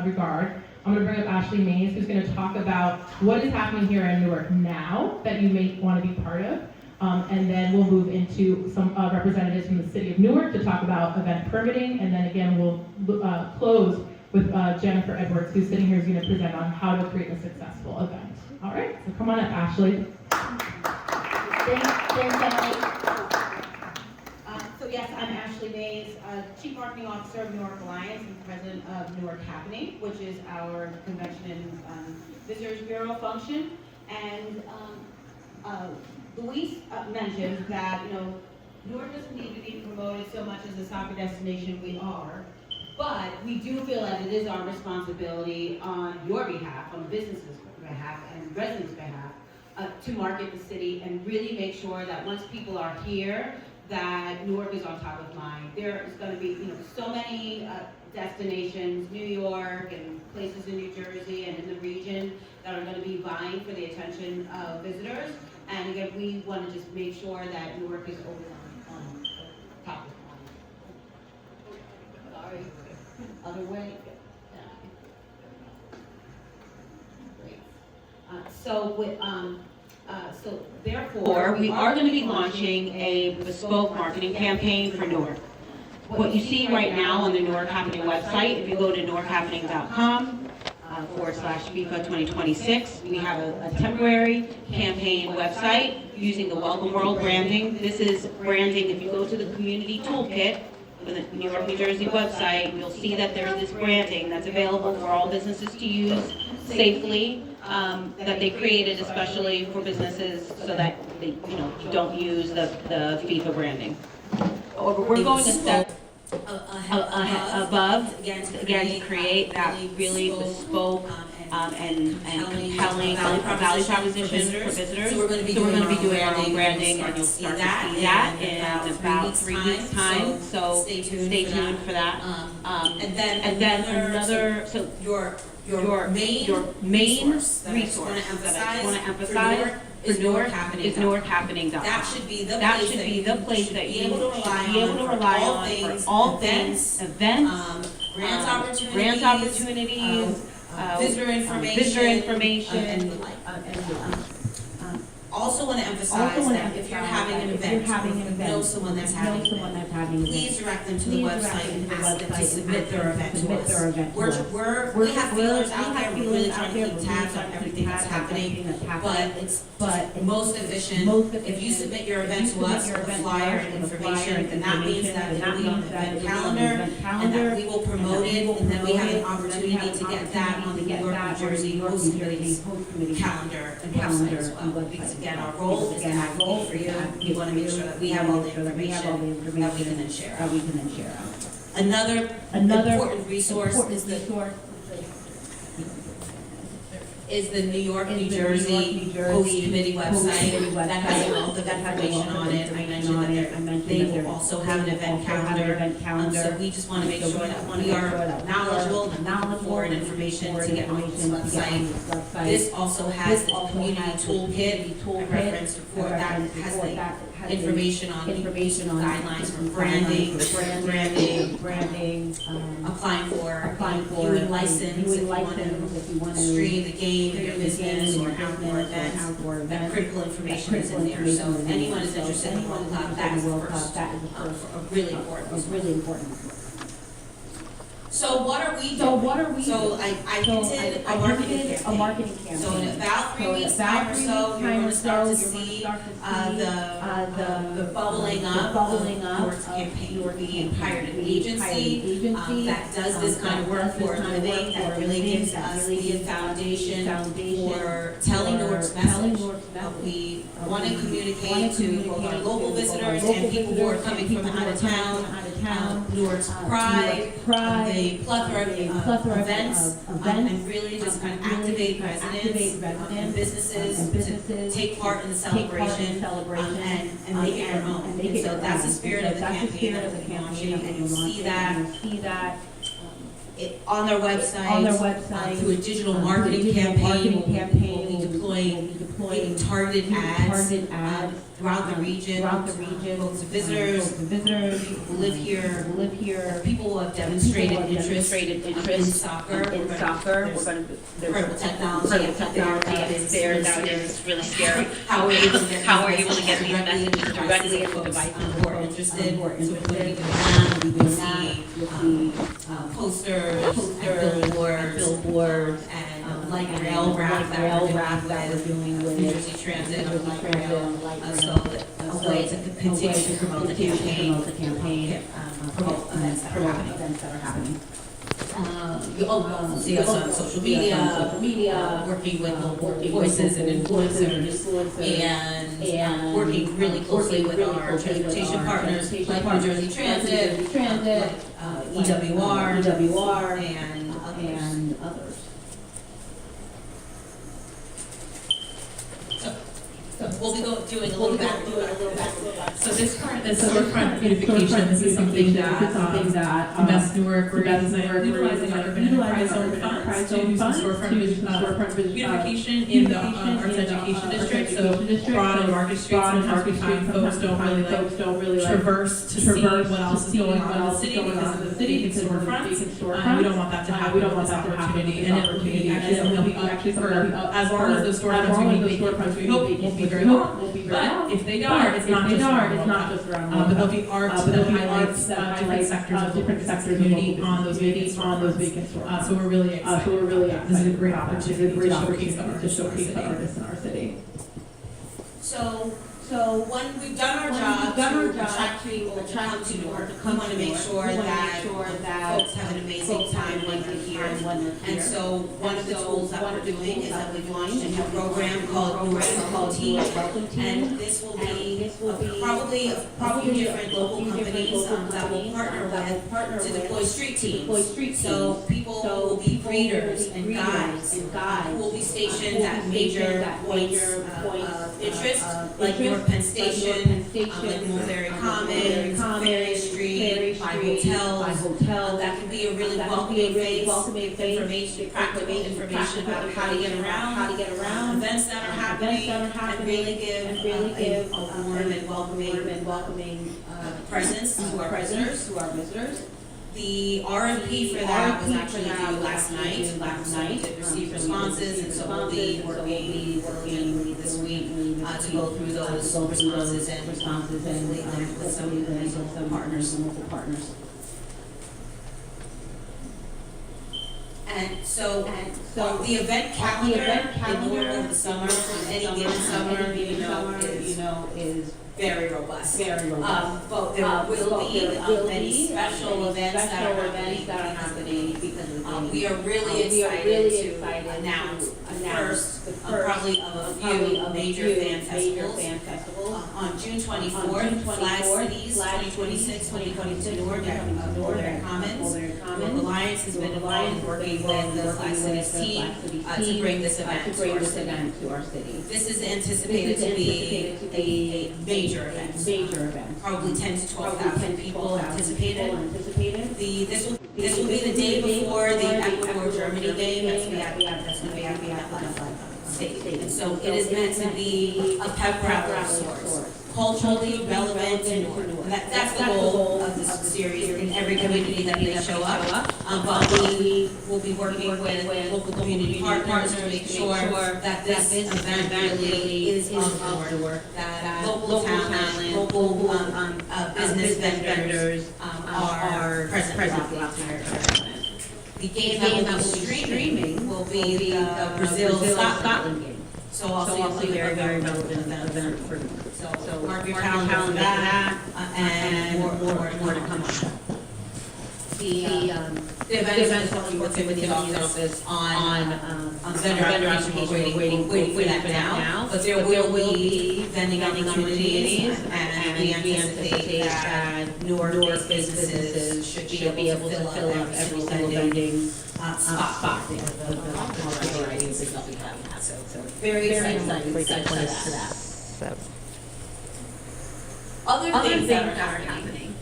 regard, I'm going to bring up Ashley Manz, who's going to talk about what is happening here in Newark now that you may want to be part of. And then we'll move into some representatives from the city of Newark to talk about event permitting. And then again, we'll close with Jennifer Edwards, who's sitting here, who's going to present on how to create a successful event. All right, so come on up, Ashley. Thanks, Emily. So yes, I'm Ashley Manz, Chief Marketing Officer of Newark Alliance and President of Newark Happening, which is our convention and visitors bureau function. And Luis mentioned that Newark doesn't need to be promoted so much as a soccer destination. We are, but we do feel that it is our responsibility on your behalf, on the business's behalf, and residents' behalf, to market the city and really make sure that once people are here, that Newark is on top of mind. There is going to be, so many destinations, New York and places in New Jersey and in the region that are going to be vying for the attention of visitors. And again, we want to just make sure that Newark is on top of mind. Sorry, other way. Great. So therefore, we are going to be launching a bespoke marketing campaign for Newark. What you see right now on the Newark Happening website, if you go to newarkhappening.com /FIFA 2026, we have a temporary campaign website using the Welcome World branding. This is branding. If you go to the community toolkit for the New York, New Jersey website, you'll see that there's this branding that's available for all businesses to use safely. That they created especially for businesses so that they don't use the FIFA branding. We're going to step above again to create that really bespoke and compelling value proposition for visitors. So we're going to be doing our own branding, and you'll start to see that in about 3 weeks' time. So stay tuned for that. And then another, so your main resource that I want to emphasize for Newark is newarkhappening.com. That should be the place that you should be able to rely on for all things, events, grant opportunities, visitor information, and the like. Also want to emphasize that if you're having an event, know someone that's having an event, please direct them to the website and ask them to submit their event to us. We have feelers out there. We're really trying to keep tabs on everything that's happening, but it's most efficient if you submit your event to us with a flyer and information, then that means that it will be on the event calendar, and that we will promote it, and then we have an opportunity to get that on the New York, New Jersey host committee's calendar and website as well. Because again, our goal is to advocate for you. We want to make sure that we have all the information that we can then share. Another important resource is the New York, New Jersey host committee website that has a wealth of information on it. I mentioned that they will also have an event calendar. So we just want to make sure that we are knowledgeable and looking forward information to get on this website. This also has the community toolkit I referenced before that has the information on guidelines for branding, applying for viewing license if you want to stream the game in your business or outdoor events. That critical information is in there. So if anyone is interested in the World Cup, that is the first, a really important. So what are we doing? So I hinted a marketing campaign. So in about 3 weeks time or so, you're going to start to see the bubbling up Newark's campaign. We hired an agency that does this kind of work for a living, that really gives us the foundation for telling Newark's message. We want to communicate to both our local visitors and people who are coming from out of town, Newark's pride, the plethora of events, and really just kind of activate residents and businesses to take part in the celebration and make it your own. And so that's the spirit of the campaign that we'll be launching, and you'll see that on their website, through a digital marketing campaign, we'll be deploying targeted ads throughout the region, both to visitors, people who live here, people who have demonstrated interest in soccer. We're going to incredible technology that is there nowadays. It's really scary. How are you able to get these messages directly to devices who are interested? So we're going to be doing that. Posters, billboards, and light rail wrap that we're doing with New Jersey Transit on light rail. So a way to continue to promote the campaign, promote events that are happening. You'll see us on social media, working with local voices and influencers, and working really closely with our transportation partners like New Jersey Transit, EWR, and others. So we'll be doing a little back. So this storefront beautification, this is something that Invest Newark, we're utilizing our urban enterprise zone funds to do some storefront beautification in the Arts Education District. So Broad and Market Street, sometimes folks don't really traverse to see what else is going on in the city because of the city, because storefronts. We don't want that to happen. We don't want that opportunity, and it will be actually for as long as those storefronts we hope won't be very long. But if they are, it's not just around but there'll be arts that highlights different sectors of the community on those vacant storefronts. So we're really excited. This is a great opportunity to showcase the artists in our city. So when we've done our job to attract people to come to Newark, we want to make sure that folks have an amazing time when they're here. And so one of the tools that we're doing is that we've launched a new program called Newark Welcome Team. And this will be probably a few different local companies that will partner with to deploy street teams. So people will be greeters and guides who will be stationed at major points of interest, like Newark Penn Station, like Mulberry Commons, Ferry Street, by hotel. That can be a really welcoming face, practical information about how to get around, events that are happening, and really give a warm and welcoming presence to our visitors. The RFP for that was actually due last night. We did receive responses, and so we'll be working this week to go through those responses and with some local partners. And so the event calendar in Newark over the summer, any given summer, is very robust. But there will be many special events that are happening because of we are really excited to announce probably of a few major fan festivals. On June 24th, Flag Cities 2026 will be coming to Newark at Newark Commons. Newark Alliance has been involved working with the Flag Cities team to bring this event to our city. This is anticipated to be a major event. Probably 10 to 12,000 people anticipated. This will be the day before the Ecuador Germany game. That's going to be at the state. And so it is meant to be a pep rally of sorts. Culturally relevant to Newark. That's the goal of this series in every community that they show up. But we will be working with local community partners to make sure that this event really is of Newark, that local talent, local business vendors are present throughout the entire. The game that will be streaming will be the Brazil-Scotland game. So also a very relevant event for you. So mark your calendar for that, and more to come on. The event is working with the office on vendor application. We're waiting for that now. But there will be vending opportunities, and we anticipate that Newark-based businesses should be able to fill up every single vending spot. The varieties that we have. So very excited for that. Other things that are happening.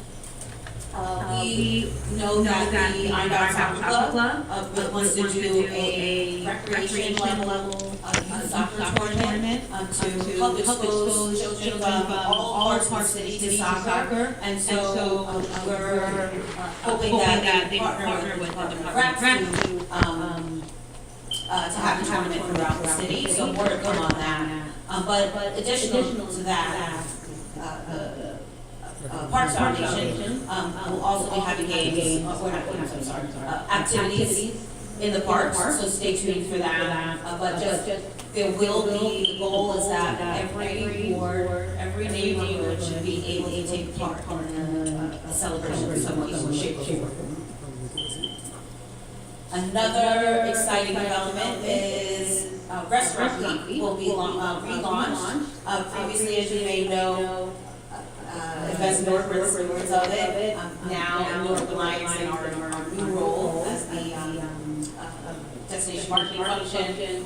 we know that the Ironbound Soccer Club wants to do a recreation level soccer tournament to help expose children from all parts of the city to soccer. And so we're hoping that they partner with the Department of Rec to have the tournament throughout the city. So more to come on that. But additional to that, Parks Foundation will also be having activities in the parks, so stay tuned for that. But just there will be, the goal is that every ward, every neighborhood should be able to take part in a celebration of some shape or form. Another exciting development is Restaurant Week will be relaunched. Previously, as you may know, Invest Newark were the stewards of it. Now Newark Alliance in our new role as the destination marketing function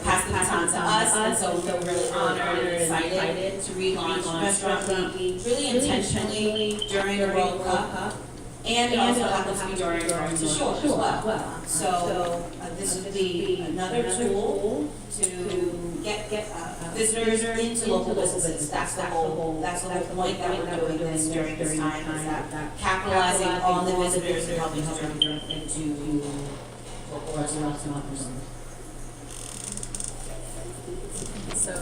passed the baton to us, and so we're really honored and excited to relaunch Restaurant Week really intentionally during the World Cup. And it also happens to be during Going to Shore as well. So this would be another tool to get visitors into local businesses. That's the whole point that we're doing this during this time, is that capitalizing on the visitors and helping them into local restaurants and others. So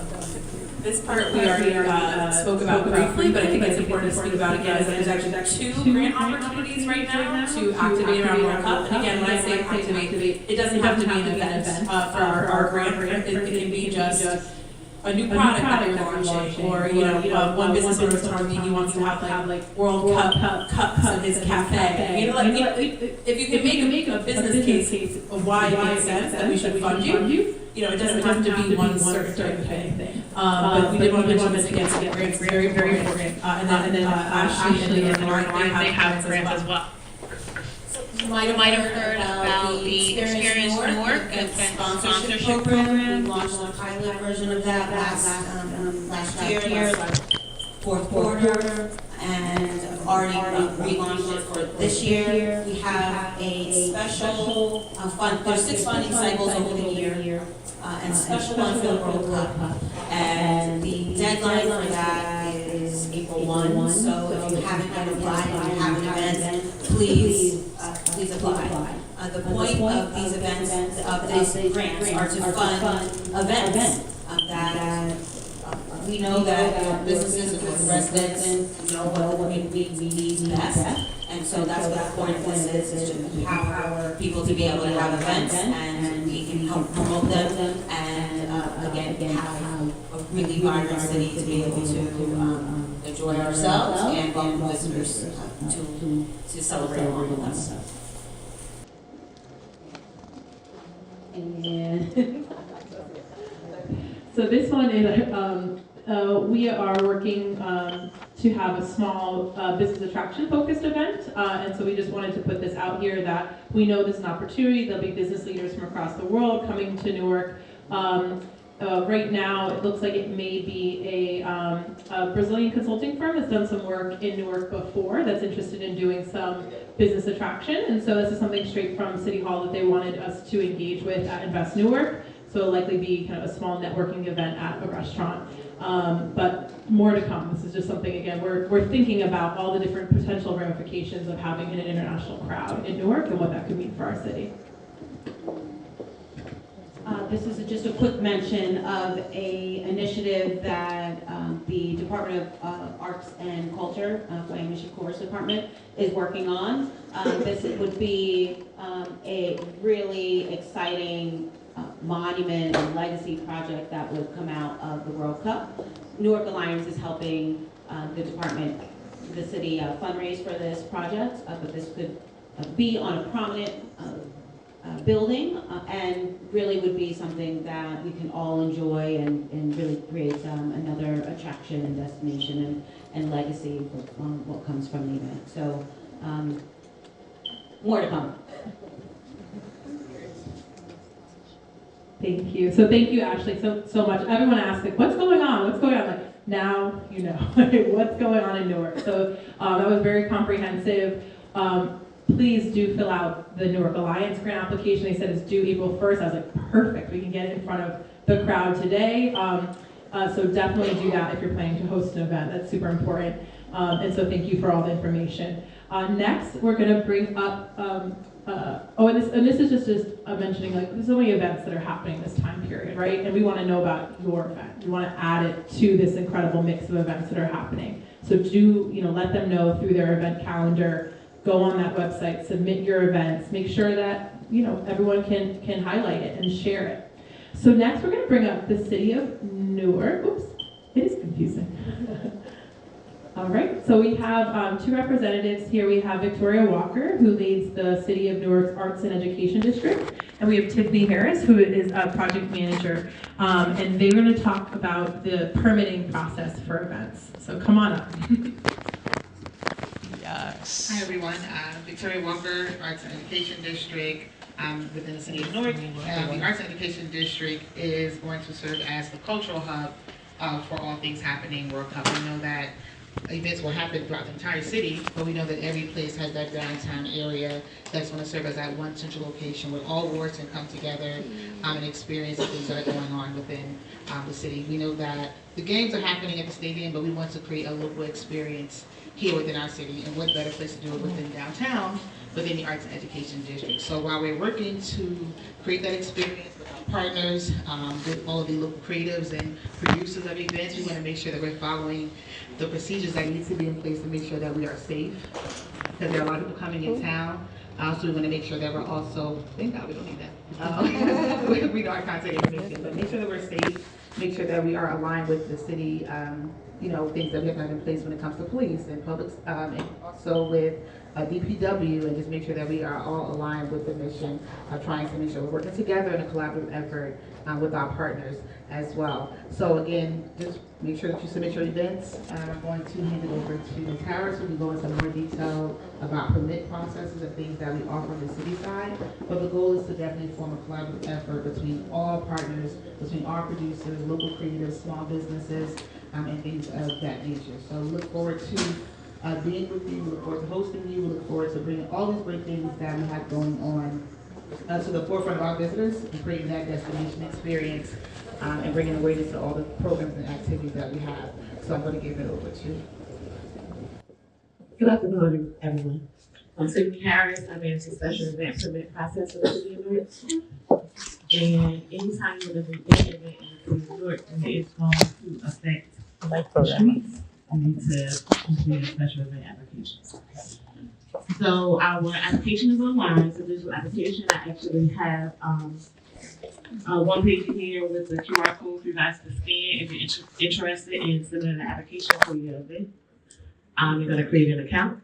this part we already spoke about briefly, but I think it's important to speak about again, is that there's actually two grant opportunities right now to activate around World Cup. And again, when I say activate, it doesn't have to be an event for our grant. It can be just a new product that they're launching, or one business owner was telling me he wants to have like World Cup cups in his cafe. If you can make a business case of why it makes sense that we should fund you. It doesn't have to be one certain type of thing. But we did want to mention this again, so grants is very, very important. And then Ashley and Leah they have grants as well. You might have heard about the Experience Newark sponsorship program. We launched a pilot version of that last year, fourth quarter, and already relaunched it for this year. We have a special fund. There's 6 funding cycles over the year, and a special one for the World Cup. And the deadline for that is April 1. So if you haven't yet applied and you have an event, please apply. The point of these events, of these grants, are to fund events that we know that businesses and residents know what we need best. And so that's what the point of this is to empower people to be able to have events, and we can help promote them, and again have a really vibrant city to be able to enjoy ourselves and welcome visitors to celebrate along with us. And so this one is, we are working to have a small business attraction focused event, and so we just wanted to put this out here that we know this is an opportunity. There'll be business leaders from across the world coming to Newark. Right now, it looks like it may be a Brazilian consulting firm that's done some work in Newark before, that's interested in doing some business attraction, and so this is something straight from City Hall that they wanted us to engage with at Invest Newark. So it'll likely be kind of a small networking event at a restaurant. But more to come. This is just something, again, we're thinking about all the different potential ramifications of having an international crowd in Newark and what that could mean for our city. This is just a quick mention of a initiative that the Department of Arts and Culture, Miami Shakur's department, is working on. This would be a really exciting monument and legacy project that would come out of the World Cup. Newark Alliance is helping the department, the city, fundraise for this project, but this could be on a prominent building, and really would be something that we can all enjoy and really create another attraction and destination and legacy for what comes from the event. So more to come. Thank you. So thank you, Ashley, so much. Everyone asks, like, what's going on? What's going on? Like, now you know what's going on in Newark. So that was very comprehensive. Please do fill out the Newark Alliance grant application. They said it's due April 1st. I was like, perfect, we can get it in front of the crowd today. So definitely do that if you're planning to host an event. That's super important. And so thank you for all the information. Next, we're going to bring up, and this is just mentioning, like, there's so many events that are happening this time period, right? And we want to know about your event. We want to add it to this incredible mix of events that are happening. So do, let them know through their event calendar. Go on that website, submit your events, make sure that, everyone can highlight it and share it. So next, we're going to bring up the City of Newark. Oops, it is confusing. All right, so we have two representatives here. We have Victoria Walker, who leads the City of Newark's Arts and Education District, and we have Tiffany Harris, who is a project manager, and they're going to talk about the permitting process for events. So come on up. Yes. Hi everyone, Victoria Walker, Arts and Education District within the City of Newark. The Arts and Education District is going to serve as the cultural hub for all things happening World Cup. We know that events will happen throughout the entire city, but we know that every place has that downtown area that's going to serve as that one central location where all wards can come together and experience the things that are going on within the city. We know that the games are happening at the stadium, but we want to create a local experience here within our city, and what better place to do it within downtown, within the Arts and Education District. So while we're working to create that experience with our partners, with all of the local creatives and producers of events, we want to make sure that we're following the procedures that need to be in place to make sure that we are safe, because there are a lot of people coming in town. So we want to make sure that we're also, thank God we don't need that. We know our contact information, but make sure that we're safe, make sure that we are aligned with the city, things that we have to have in place when it comes to police and public, and also with DPW, and just make sure that we are all aligned with the mission of trying to make sure we're working together in a collaborative effort with our partners as well. So again, just make sure that you submit your events. I'm going to hand it over to Ms. Harris, who can go into more detail about permit processes and things that we offer on the city side. But the goal is to definitely form a collaborative effort between all partners, between our producers, local creatives, small businesses, and things of that nature. So look forward to being with you, we look forward to hosting you, we look forward to bringing all these great things that we have going on to the forefront of our visitors and creating that destination experience and bringing awareness to all the programs and activities that we have. So I'm going to give it over to you. Good afternoon, everyone. I'm Tiffany Harris. I manage the special event permit process for the City of Newark. And anytime you have an event in the City of Newark, and it's going to affect the streets, you need to complete a special event application. So our application is online. It's a digital application. I actually have one page here with the QR code for you guys to scan if you're interested in submitting an application for your event. You're going to create an account,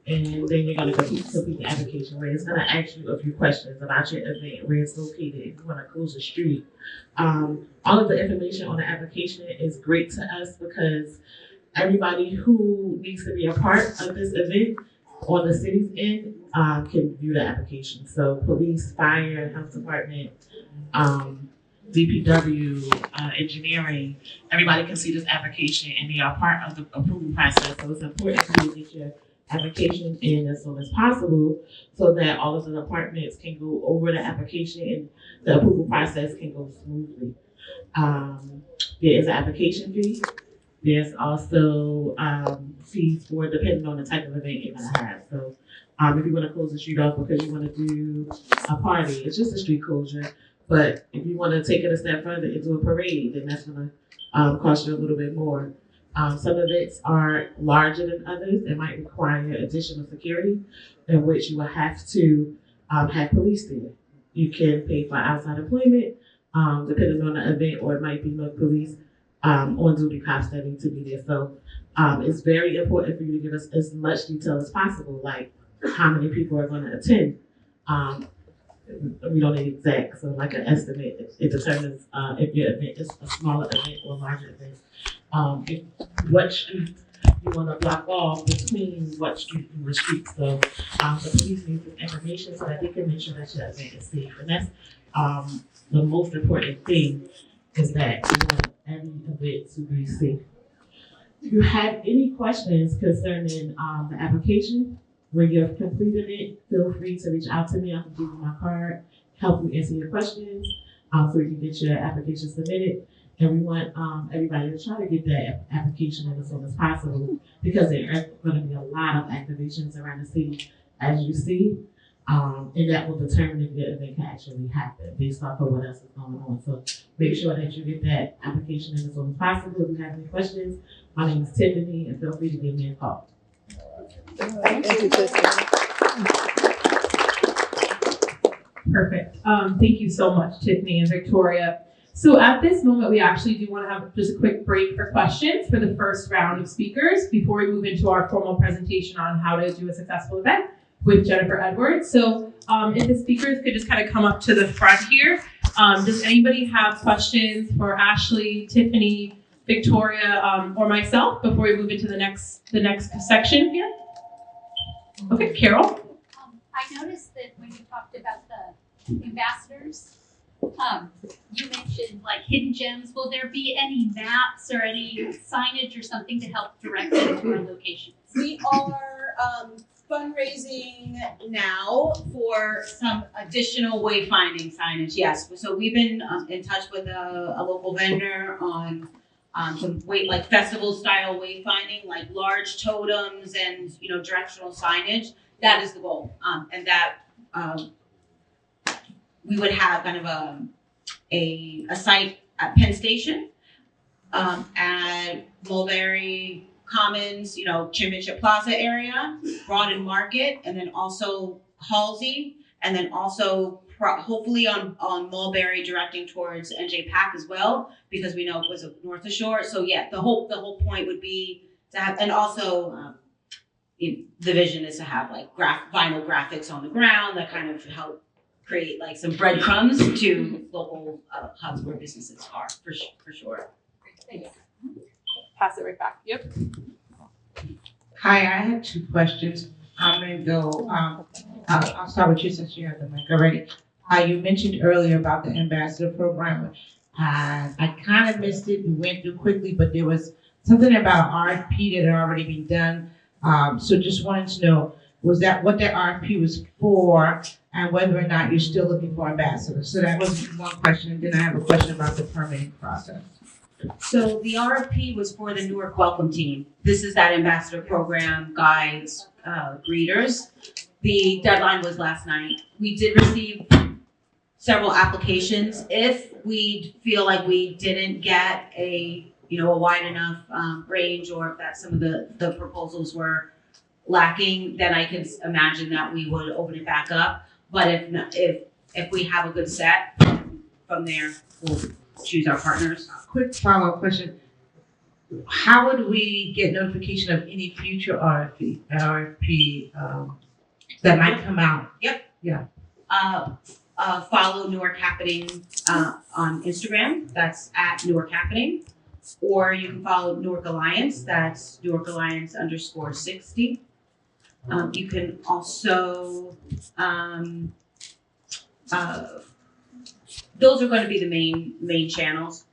and then you're going to complete the application, where it's going to ask you a few questions about your event, where it's located, if you want to close the street. All of the information on the application is great to us because everybody who needs to be a part of this event on the city's end can view the application. So police, fire, health department, DPW, engineering, everybody can see this application and they are part of the approval process. So it's important for you to get your application in as soon as possible so that all of the departments can go over the application and the approval process can go smoothly. There is an application fee. There's also fees for depending on the type of event you're gonna have. So if you want to close the street off because you want to do a party, it's just a street closure. But if you want to take it a step further into a parade, then that's gonna cost you a little bit more. Some events are larger than others. It might require additional security, in which you will have to have police there. You can pay for outside employment, depending on the event, or it might be no police on-duty cops that need to be there. So it's very important for you to give us as much detail as possible, like how many people are going to attend. We don't need exact, so like an estimate, it determines if your event is a smaller event or a larger event. What street you want to block off between what street and what street. So the police need this information so that they can make sure that your event is safe. And that's the most important thing, is that you want every event to be safe. If you have any questions concerning the application, When you've completed it, feel free to reach out to me. I can give you my card, help you answer your questions, so you can get your application submitted. And we want everybody to try to get that application in as soon as possible, because there are going to be a lot of activations around the city, as you see, and that will determine if your event can actually happen based off of what else is going on. So make sure that you get that application in as soon as possible. If you have any questions, my name is Tiffany, and feel free to give me a call. Thank you, Tiffany. Perfect. Thank you so much, Tiffany and Victoria. So at this moment, we actually do want to have just a quick break for questions for the first round of speakers before we move into our formal presentation on how to do a successful event with Jennifer Edwards. So if the speakers could just kind of come up to the front here. Does anybody have questions for Ashley, Tiffany, Victoria, or myself before we move into the next section here? Okay, Carol. I noticed that when you talked about the ambassadors, you mentioned like hidden gems. Will there be any maps or any signage or something to help direct them to our locations? We are fundraising now for some additional wayfinding signage, yes. So we've been in touch with a local vendor on some like festival style wayfinding, like large totems and, you know, directional signage. That is the goal. And that we would have kind of a site at Penn Station, at Mulberry Commons, you know, Championship Plaza area, Broaden Market, and then also Halsey, and then also hopefully on Mulberry directing towards NJ Pack as well, because we know it was north of shore. So yeah, the whole point would be to have, and also the vision is to have like vinyl graphics on the ground that kind of help create like some breadcrumbs to local hubs where businesses are, for sure. Thanks. Pass it right back. Yep. Hi, I have two questions. I'm gonna go, I'll start with you since you have the mic already. You mentioned earlier about the ambassador program. I kind of missed it. We went through quickly, but there was something about RFP that had already been done. So just wanted to know, was that what that RFP was for, and whether or not you're still looking for ambassadors? So that was one question. Then I have a question about the permitting process. So the RFP was for the Newark Welcome Team. This is that ambassador program, guides, greeters. The deadline was last night. We did receive several applications. If we feel like we didn't get a wide enough range, or if that some of the proposals were lacking, then I can imagine that we would open it back up. But if we have a good set, from there we'll choose our partners. Quick follow-up question. How would we get notification of any future RFP that might come out? Yep. Yeah. Follow Newark Happening on Instagram. That's at Newark Happening. Or you can follow Newark Alliance. That's Newark Alliance _60. You can also, those are going to be the main channels.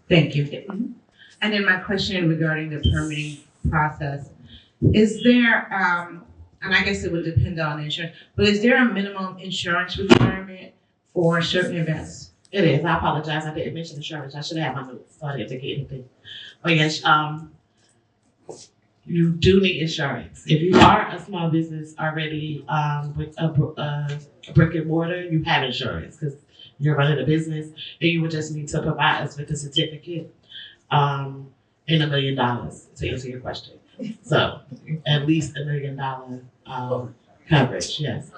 Thank you. Mm-hmm. And then my question regarding the permitting process, is there, and I guess it would depend on insurance, but is there a minimum insurance requirement for certain events? It is. I apologize. I didn't mention insurance. I should have my notes, so I didn't take anything. Oh yes, you do need insurance. If you are a small business already with a brick and mortar, you have insurance because you're running a business, and you would just need to provide us with a certificate and $1 million to answer your question. So at least $1 million coverage. Yes.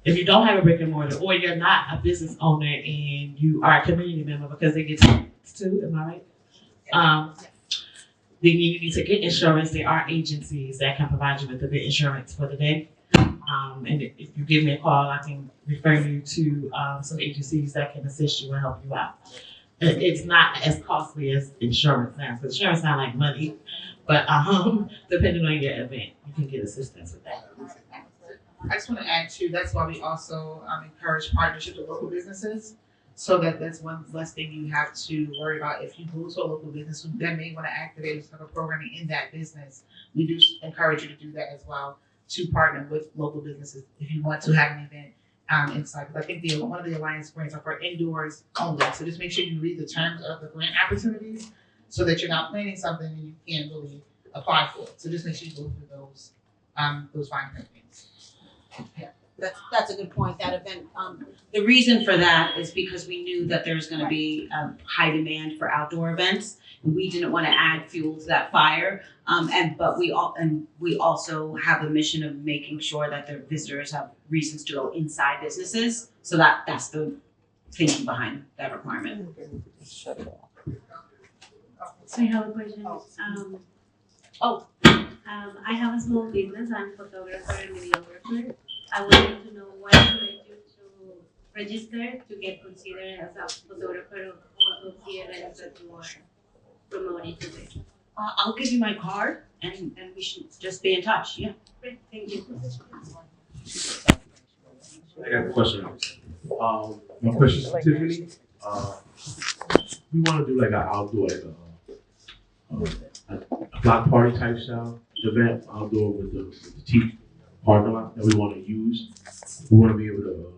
If you don't have a brick and mortar, or you're not a business owner and you are a community member, because they get taxed too, am I right? Then you need to get insurance. There are agencies that can provide you with the insurance for the day. And if you give me a call, I can refer you to some agencies that can assist you and help you out. It's not as costly as insurance now, because insurance sounds like money, but depending on your event, you can get assistance with that. I just want to add too, that's why we also encourage partnership with local businesses. so that that's one less thing you have to worry about. If you go to a local business who then may want to activate some of programming in that business, we do encourage you to do that as well, to partner with local businesses if you want to have an event inside. Because I think one of the Alliance grants are for indoors only. So just make sure you read the terms of the grant opportunities so that you're not planning something and you can't really apply for it. So just make sure you go through those fine print things. Yeah, that's a good point. That event, the reason for that is because we knew that there's going to be high demand for outdoor events, and we didn't want to add fuel to that fire. But we also have a mission of making sure that the visitors have reasons to go inside businesses. So that's the thinking behind that requirement. Shut it off. So I have a question. I have a small business. I'm a photographer and videographer. I wanted to know what should I do to register to get considered as a photographer of the events that you are promoting today. I'll give you my card, and we should just be in touch. Yeah. Great, thank you. I got a question. My question is Tiffany. We want to do like an outdoor, a block party type style event outdoor with the T parking lot that we want to use. We want to be able to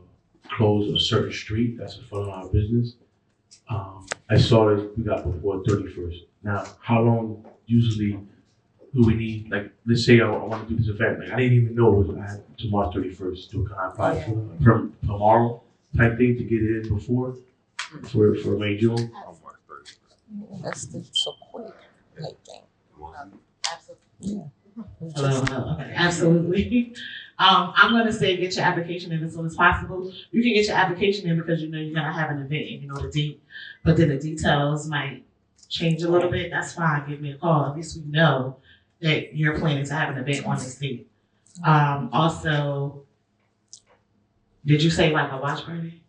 close a certain street that's in front of our business. I saw that we got before 31st. Now, how long usually do we need? Like, let's say I want to do this event. Like, I didn't even know it was I had to March 31st. Do can I apply for tomorrow type thing to get it in before for May, June? That's so quick, like thing. Absolutely. Hello. Okay, absolutely. I'm gonna say get your application in as soon as possible. You can get your application in because you know you're gonna have an event and you know the date, but then the details might change a little bit. That's fine. Give me a call. At least we know that you're planning to have an event on this date. Also, did you say like a watch party?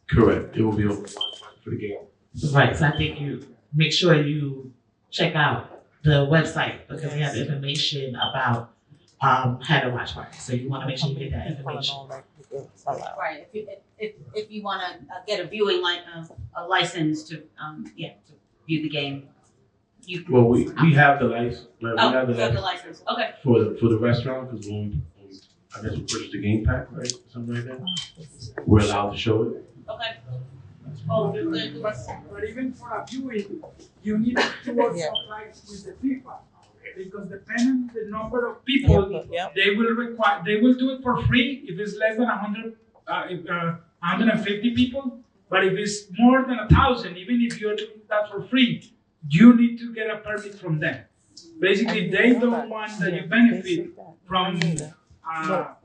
Correct. It will be open for the game. Right. So I think you make sure you check out the website because they have information about how to watch parties. So you want to make sure you get that information. Right. If you want to get a viewing a license to to view the game, you. Well, we have the license. We have you have the the license. Okay. for the restaurant because I guess we purchased the game pack, right? Something like that. We're allowed to show it. Okay. Oh, good. But even for a viewing, you need to also apply with the FIFA. Because depending on the number of people, they will do it for free if it's less than 150 people. But if it's more than 1,000, even if you're doing that for free, you need to get a permit from them. Basically, they don't want that you benefit from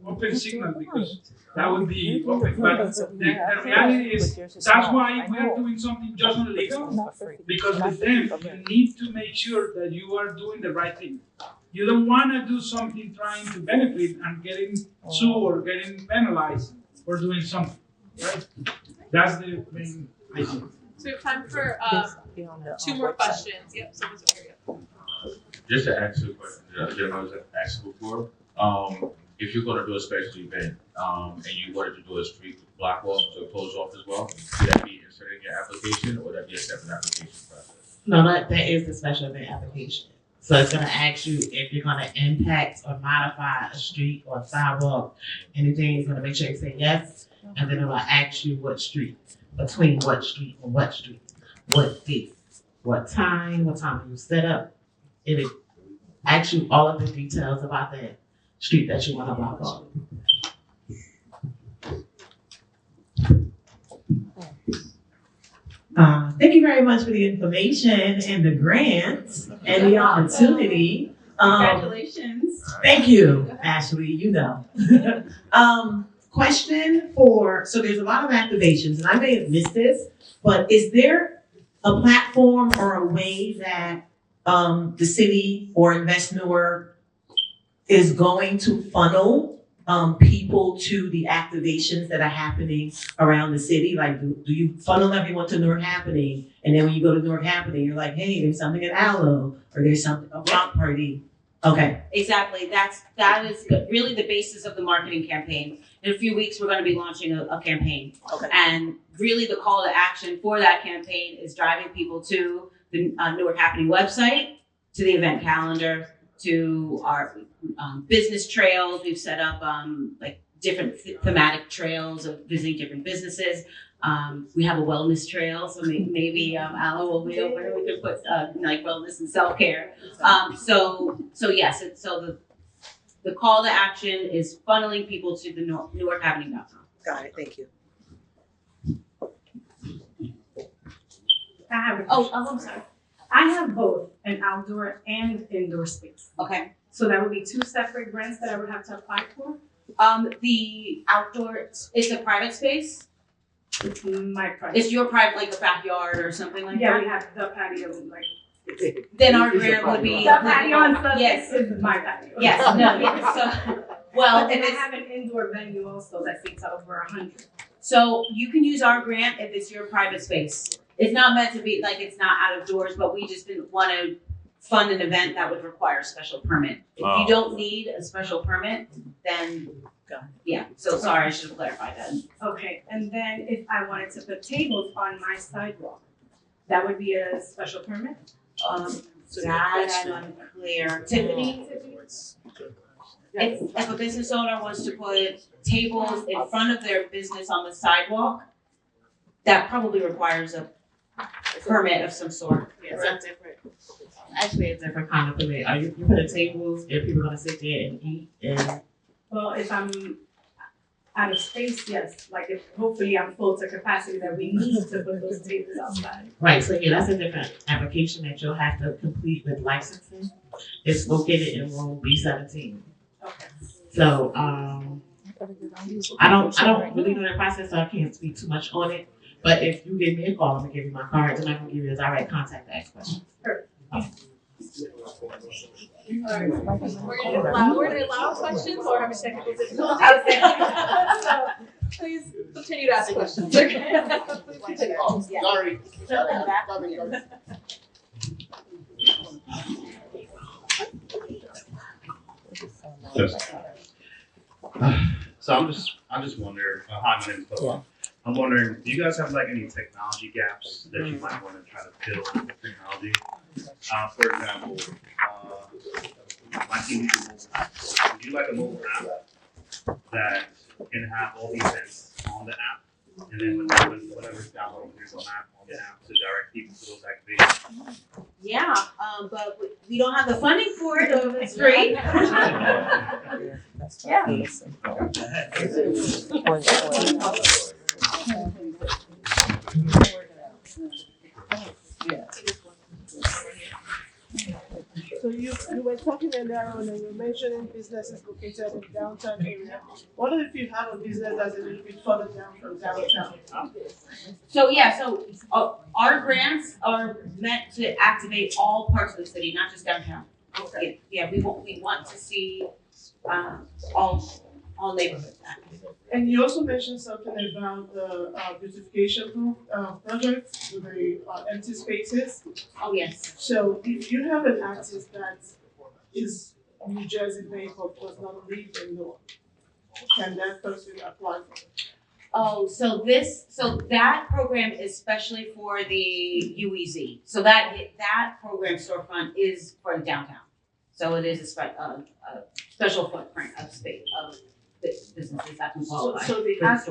open signal because that would be open. But the reality is that's why we are doing something just on legal, because with them, you need to make sure that you are doing the right thing. You don't want to do something trying to benefit and getting sued or getting penalized for doing something, right? That's the main idea. So we have time for 2 more questions. Yep, someone's over here. Just to answer the question that the gentleman was asking before, if you're going to do a special event and you wanted to do a street block off to close off as well, would that be inserted in your application or would that be a separate application process? No, that is the special event application. So it's going to ask you if you're going to impact or modify a street or a sidewalk, anything. It's going to make sure you say yes, and then it will ask you what street, between what street and what street, what date, what time will you set up. It asks you all of the details about that street that you want to block off. Thank you very much for the information and the grant and the opportunity. Congratulations. Thank you, Ashley, you know. Question so there's a lot of activations, and I may have missed this, but is there a platform or a way that the city or Invest Newark is going to funnel people to the activations that are happening around the city? Like, do you funnel everyone to Newark Happening, and then when you go to Newark Happening, you're like, hey, there's something at Aloe, or there's something, a block party. Okay, exactly. That is really the basis of the marketing campaign. In a few weeks, we're going to be launching a campaign. Okay. And really the call to action for that campaign is driving people to the Newark Happening website, to the event calendar, to our business trails. We've set up like different thematic trails of visiting different businesses. We have a wellness trail, so maybe Alan will be over there. We can put like wellness and self-care. So yes, the call to action is funneling people to the newarkhappening.com. Got it, thank you. I have a Oh, question. I'm sorry. I have both an outdoor and indoor space. Okay. So that would be two separate grants that I would have to apply for? The outdoor, it's a private space. It's my private. It's your private, like a backyard or something like Yeah, that. we have the patio, like. Then our grant would be. The patio and stuff Yes. is my patio. Yes, no, so, well, But then if I it's, have an indoor venue also that seats over 100. so you can use our grant if it's your private space. It's not meant to be, like, it's not out of doors, but we just didn't want to fund an event that would require a special permit. If you don't need a special permit, then, yeah, so sorry, I should have clarified that. Okay, and then if I wanted to put tables on my sidewalk, that would be a special permit? That I'm unclear. Tiffany? If a business owner wants to put tables in front of their business on the sidewalk, that probably requires a permit of some sort. It's a different, actually a different kind of permit. Are you putting tables and people are gonna sit there and eat and? Well, if I'm out of space, yes, like if hopefully I'm full to capacity that we need to put those tables outside. Right, so yeah, that's a different application that you'll have to complete with licensing. It's located in room B17. Okay. So, I don't really know that process, so I can't speak too much on it. But if you give me a call, I'm gonna give you my cards and I'm gonna give you a direct contact to ask questions. We're gonna allow questions or have a technical difficulty. So please continue to ask questions. Please continue. Sorry. Yes. So I'm just wondering, hi, my name is Phil. I'm wondering, do you guys have like any technology gaps that you might want to try to fill with technology? For example, my team needs a mobile app. Would you like a mobile app that can have all the events on the app? And then whatever's downloaded, there's an app on the app to direct people to those activations. Yeah, but we don't have the funding for it, so it's free. Yeah. So you were talking earlier on and you were mentioning businesses located in downtown area. What if you have a business that's a little bit further down from downtown? So yeah, our grants are meant to activate all parts of the city, not just downtown. Okay. Yeah, we want to see all neighborhoods active. And you also mentioned something about the beautification project with the empty spaces. Oh, yes. So if you have an artist that is New Jersey based but does not live in Newark, can that person apply for it? Oh, so that program is especially for the UEZ. So that program storefront is for downtown. So it is a special footprint of space of businesses that can qualify. So the artists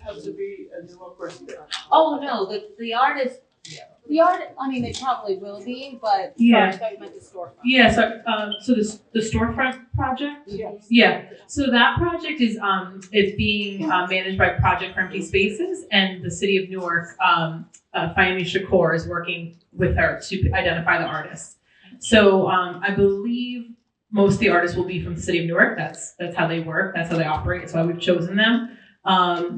have to be a Newark resident. Oh no, the artist. I mean, they probably will be, but Yeah. sorry, I thought you meant the storefront. Yeah, so the storefront project? Yes. Yeah, so that project is being managed by Project for Empty Spaces, and the city of Newark, Fahimi Shakur is working with her to identify the artists. So I believe most of the artists will be from the city of Newark. That's how they work. That's how they operate. That's why we've chosen them.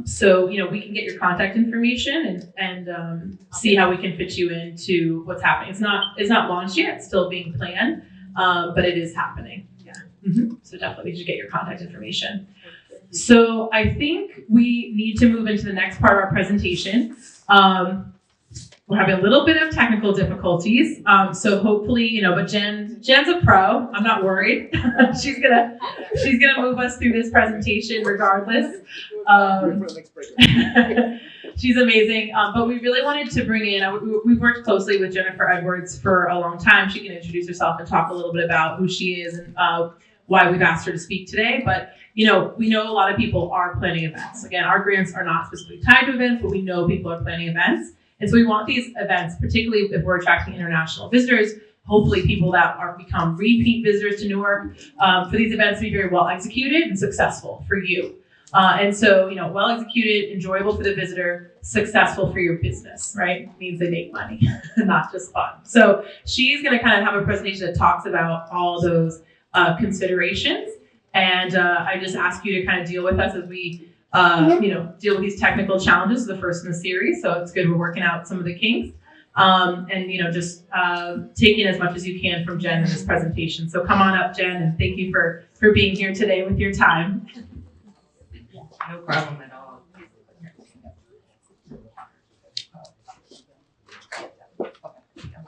So we can get your contact information and see how we can fit you into what's happening. It's not launched yet. It's still being planned, but it is happening. Yeah. Mm-hmm. So definitely we should get your contact information. So I think we need to move into the next part of our presentation. We're having a little bit of technical difficulties, so hopefully, but Jen's a pro. I'm not worried. she's gonna move us through this presentation regardless. She's amazing, but we really wanted to bring in. We've worked closely with Jennifer Edwards for a long time. She can introduce herself and talk a little bit about who she is and why we've asked her to speak today. But we know a lot of people are planning events. Again, our grants are not specifically tied to events, but we know people are planning events. And so we want these events, particularly if we're attracting international visitors, hopefully people that become repeat visitors to Newark, for these events to be very well executed and successful for you. And so, well executed, enjoyable for the visitor, successful for your business, right? It means they make money, not just fun. So she's going to kind of have a presentation that talks about all those considerations. And I just ask you to kind of deal with us as we deal with these technical challenges, the first in the series. So it's good we're working out some of the kinks. And just taking as much as you can from Jen in this presentation. So come on up, Jen, and thank you for being here today with your time. No problem at all.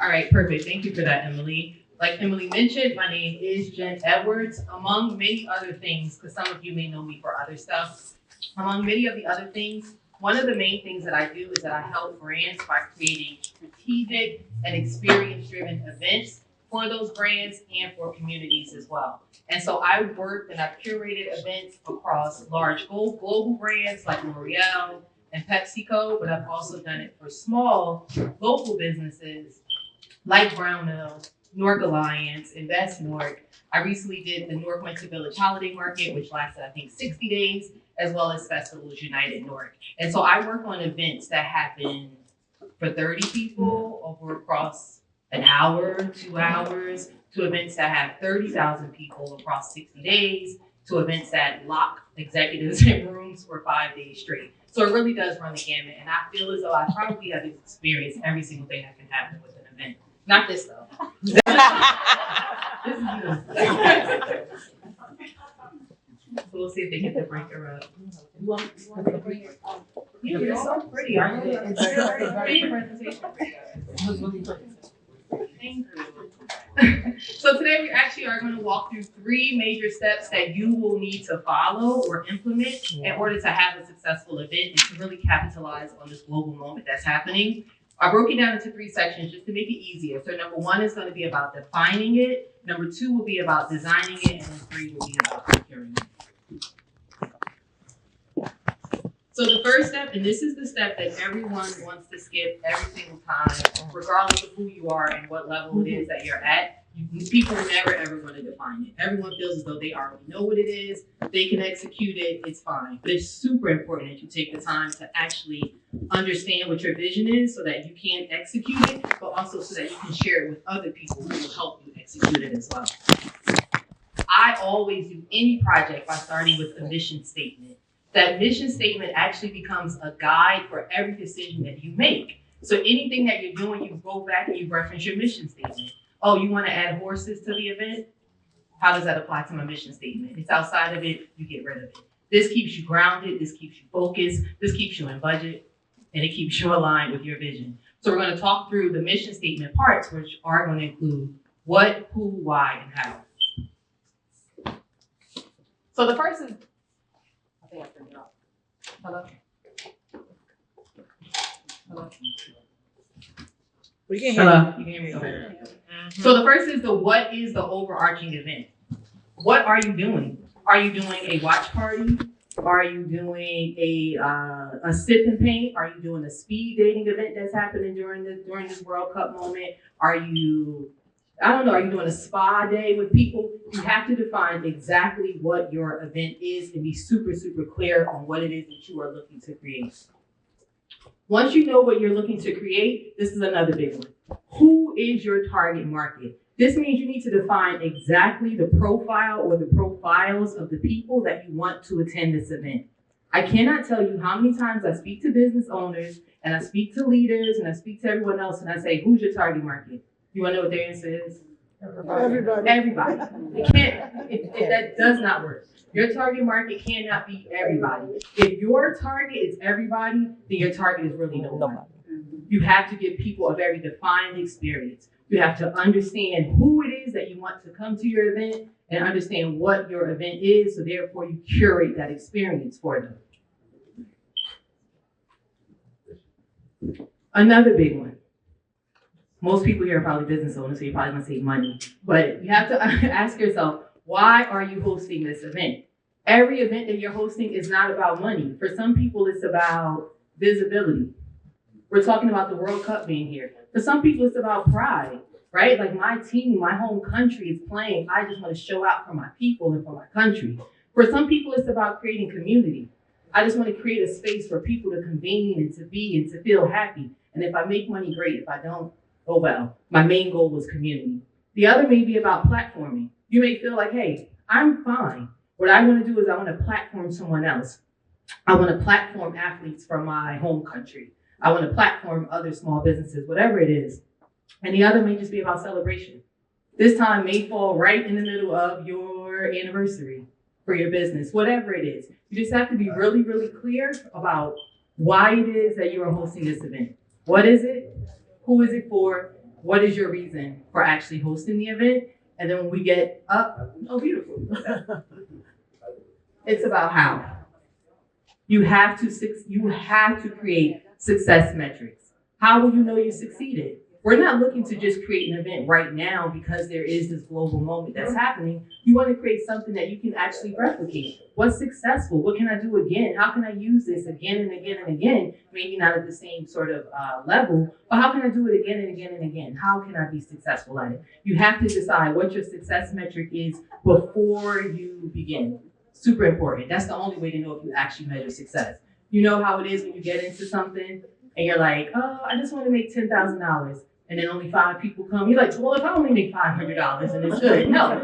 All right, perfect. Thank you for that, Emily. Like Emily mentioned, my name is Jen Edwards. Among many other things, because some of you may know me for other stuff, among many of the other things, one of the main things that I do is that I help brands by creating strategic and experience-driven events for those brands and for communities as well. And so I've worked and I've curated events across large global brands like L'Oreal and PepsiCo, but I've also done it for small local businesses like Brownell, Newark Alliance, Invest Newark. I recently did the Newark Winter Village Holiday Market, which lasted, I think, 60 days, as well as Festivals United Newark. And so I work on events that happen for 30 people over across an hour, 2 hours, to events that have 30,000 people across 60 days, to events that lock executives in rooms for 5 days straight. So it really does run the gamut. And I feel as though I probably have experienced every single thing that can happen with an event. Not this though. This is good. So we'll see if they get the breaker up. Yeah, you're so pretty. I really appreciate the presentation. Thank you. So today we actually are going to walk through 3 major steps that you will need to follow or implement in order to have a successful event and to really capitalize on this global moment that's happening. I broke it down into 3 sections just to make it easier. So number 1 is going to be about defining it. Number 2 will be about designing it. And then 3 will be about procuring it. So the first step, and this is the step that everyone wants to skip every single time, regardless of who you are and what level it is that you're at, people are never ever going to define it. Everyone feels as though they already know what it is, they can execute it, it's fine. But it's super important that you take the time to actually understand what your vision is so that you can execute it, but also so that you can share it with other people who will help you execute it as well. I always do any project by starting with a mission statement. That mission statement actually becomes a guide for every decision that you make. So anything that you're doing, you go back and you reference your mission statement. Oh, you want to add horses to the event? How does that apply to my mission statement? It's outside of it, you get rid of it. This keeps you grounded, this keeps you focused, this keeps you in budget, and it keeps you aligned with your vision. So we're going to talk through the mission statement parts, which are going to include what, who, why, and how. So the first is, I think I turned it off. Hello? Hello? We can hear you. You can hear me? Okay. So the first is what is the overarching event? What are you doing? Are you doing a watch party? Are you doing a sip and paint? Are you doing a speed dating event that's happening during this World Cup moment? Are you, I don't know, are you doing a spa day with people? You have to define exactly what your event is and be super, super clear on what it is that you are looking to create. Once you know what you're looking to create, this is another big one. Who is your target market? This means you need to define exactly the profile or the profiles of the people that you want to attend this event. I cannot tell you how many times I speak to business owners and I speak to leaders and I speak to everyone else and I say, who's your target market? You want to know what their answer is? Everybody. Everybody. That does not work. Your target market cannot be everybody. If your target is everybody, then your target is really nobody. You have to give people a very defined experience. You have to understand who it is that you want to come to your event and understand what your event is, so therefore you curate that experience for them. Another big one. Most people here are probably business owners, so you're probably gonna say money. But you have to ask yourself, why are you hosting this event? Every event that you're hosting is not about money. For some people, it's about visibility. We're talking about the World Cup being here. For some people, it's about pride, right? Like my team, my home country is playing. I just want to show out for my people and for my country. For some people, it's about creating community. I just want to create a space for people to convene and to be and to feel happy. And if I make money, great. If I don't, oh well. My main goal was community. The other may be about platforming. You may feel like, hey, I'm fine. What I want to do is I want to platform someone else. I want to platform athletes from my home country. I want to platform other small businesses, whatever it is. And the other may just be about celebration. This time may fall right in the middle of your anniversary for your business, whatever it is. You just have to be really, really clear about why it is that you are hosting this event. What is it? Who is it for? What is your reason for actually hosting the event? And then when we get up, oh, beautiful. It's about how. You have to create success metrics. How will you know you succeeded? We're not looking to just create an event right now because there is this global moment that's happening. You want to create something that you can actually replicate. What's successful? What can I do again? How can I use this again and again and again? Maybe not at the same sort of level, but how can I do it again and again and again? How can I be successful at it? You have to decide what your success metric is before you begin. Super important. That's the only way to know if you actually measure success. You know how it is when you get into something and you're like, oh, I just want to make $10,000. And then only 5 people come. You're like, well, if I only make $500 and it's good. No,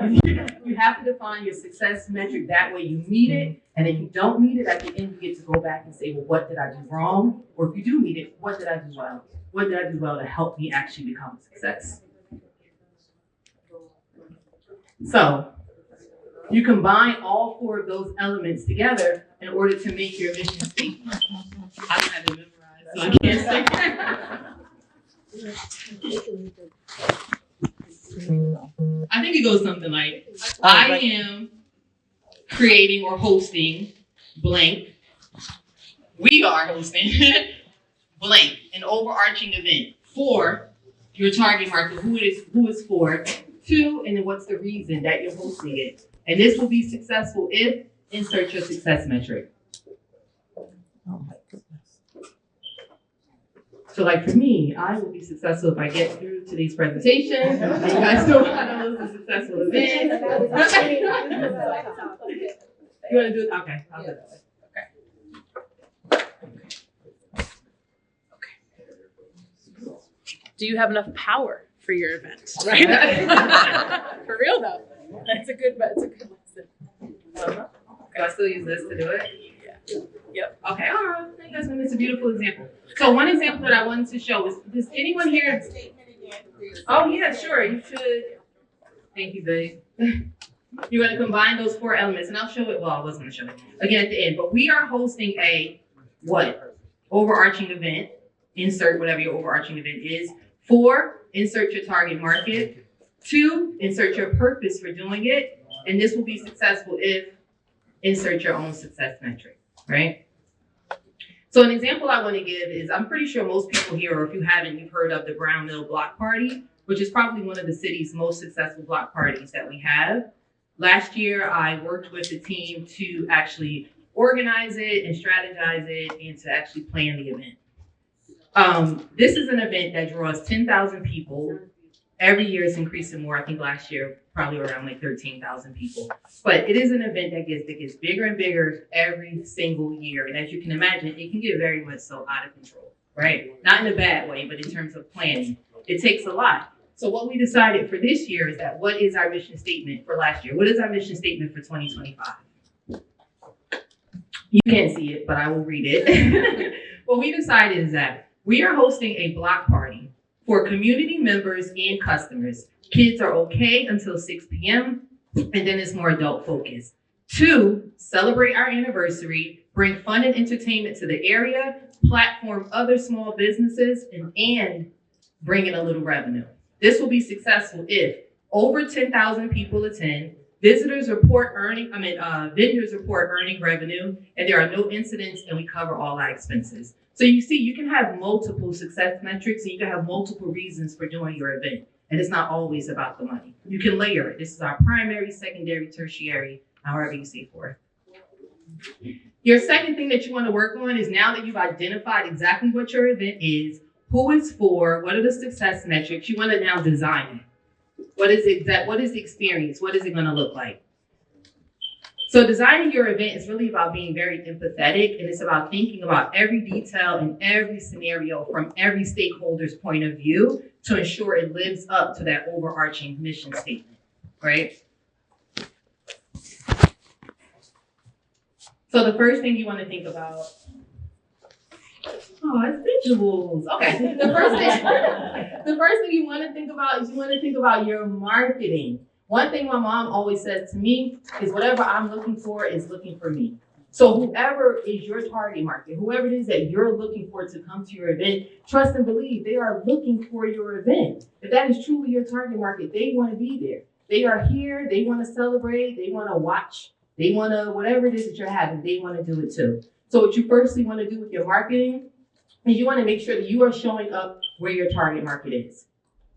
you have to define your success metric. That way you meet it. And if you don't meet it, at the end, you get to go back and say, well, what did I do wrong? Or if you do meet it, what did I do well? What did I do well to help me actually become a success? So you combine all 4 of those elements together in order to make your mission statement. I don't have it memorized, so I can't say that. I think it goes something like, I am creating or hosting blank. We are hosting blank, an overarching event for your target market, who it's for, 2, and then what's the reason that you're hosting it. And this will be successful if, insert your success metric. So like for me, I will be successful if I get through today's presentation. And you guys know how to host a successful event. You want to do it? Okay, I'll do it that way. Okay. Do you have enough power for your event? Right? For real though. That's a good lesson. Do I still use this to do it? Yeah. Yep. Okay, all right. It's a beautiful example. So one example that I wanted to show is, does anyone here? Oh yeah, sure, you should. Thank you, babe. You're going to combine those 4 elements, and I'll show it. Well, I was going to show it again at the end, but we are hosting a what? Overarching event. Insert whatever your overarching event is. 4, insert your target market. 2, insert your purpose for doing it, and this will be successful if, insert your own success metric, right? So an example I want to give is, I'm pretty sure most people here, or if you haven't, you've heard of the Brown Mill Block Party, which is probably one of the city's most successful block parties that we have. Last year, I worked with the team to actually organize it and strategize it and to actually plan the event. This is an event that draws 10,000 people. Every year it's increasing more. I think last year, probably around like 13,000 people. But it is an event that gets bigger and bigger every single year. And as you can imagine, it can get very much so out of control, right? Not in a bad way, but in terms of planning. It takes a lot. So what we decided for this year is that, what is our mission statement for last year? What is our mission statement for 2025? You can't see it, but I will read it. What we decided is that we are hosting a block party for community members and customers. Kids are okay until 6 p.m. and then it's more adult focused. 2, celebrate our anniversary, bring fun and entertainment to the area, platform other small businesses, and bring in a little revenue. This will be successful if over 10,000 people attend, vendors report earning revenue, and there are no incidents, and we cover all our expenses. So you see, you can have multiple success metrics, and you can have multiple reasons for doing your event. And it's not always about the money. You can layer it. This is our primary, secondary, tertiary, however you see for it. Your second thing that you want to work on is, now that you've identified exactly what your event is, who it's for, what are the success metrics, you want to now design it. What is the experience? What is it going to look like? So designing your event is really about being very empathetic, and it's about thinking about every detail and every scenario from every stakeholder's point of view to ensure it lives up to that overarching mission statement, right? So the first thing you want to think about, it's visuals. Okay, the first thing you want to think about is you want to think about your marketing. One thing my mom always says to me is, whatever I'm looking for is looking for me. So whoever is your target market, whoever it is that you're looking for to come to your event, trust and believe they are looking for your event. If that is truly your target market, they want to be there. They are here, they want to celebrate, they want to watch, they want to, whatever it is that you're having, they want to do it too. So what you firstly want to do with your marketing is you want to make sure that you are showing up where your target market is.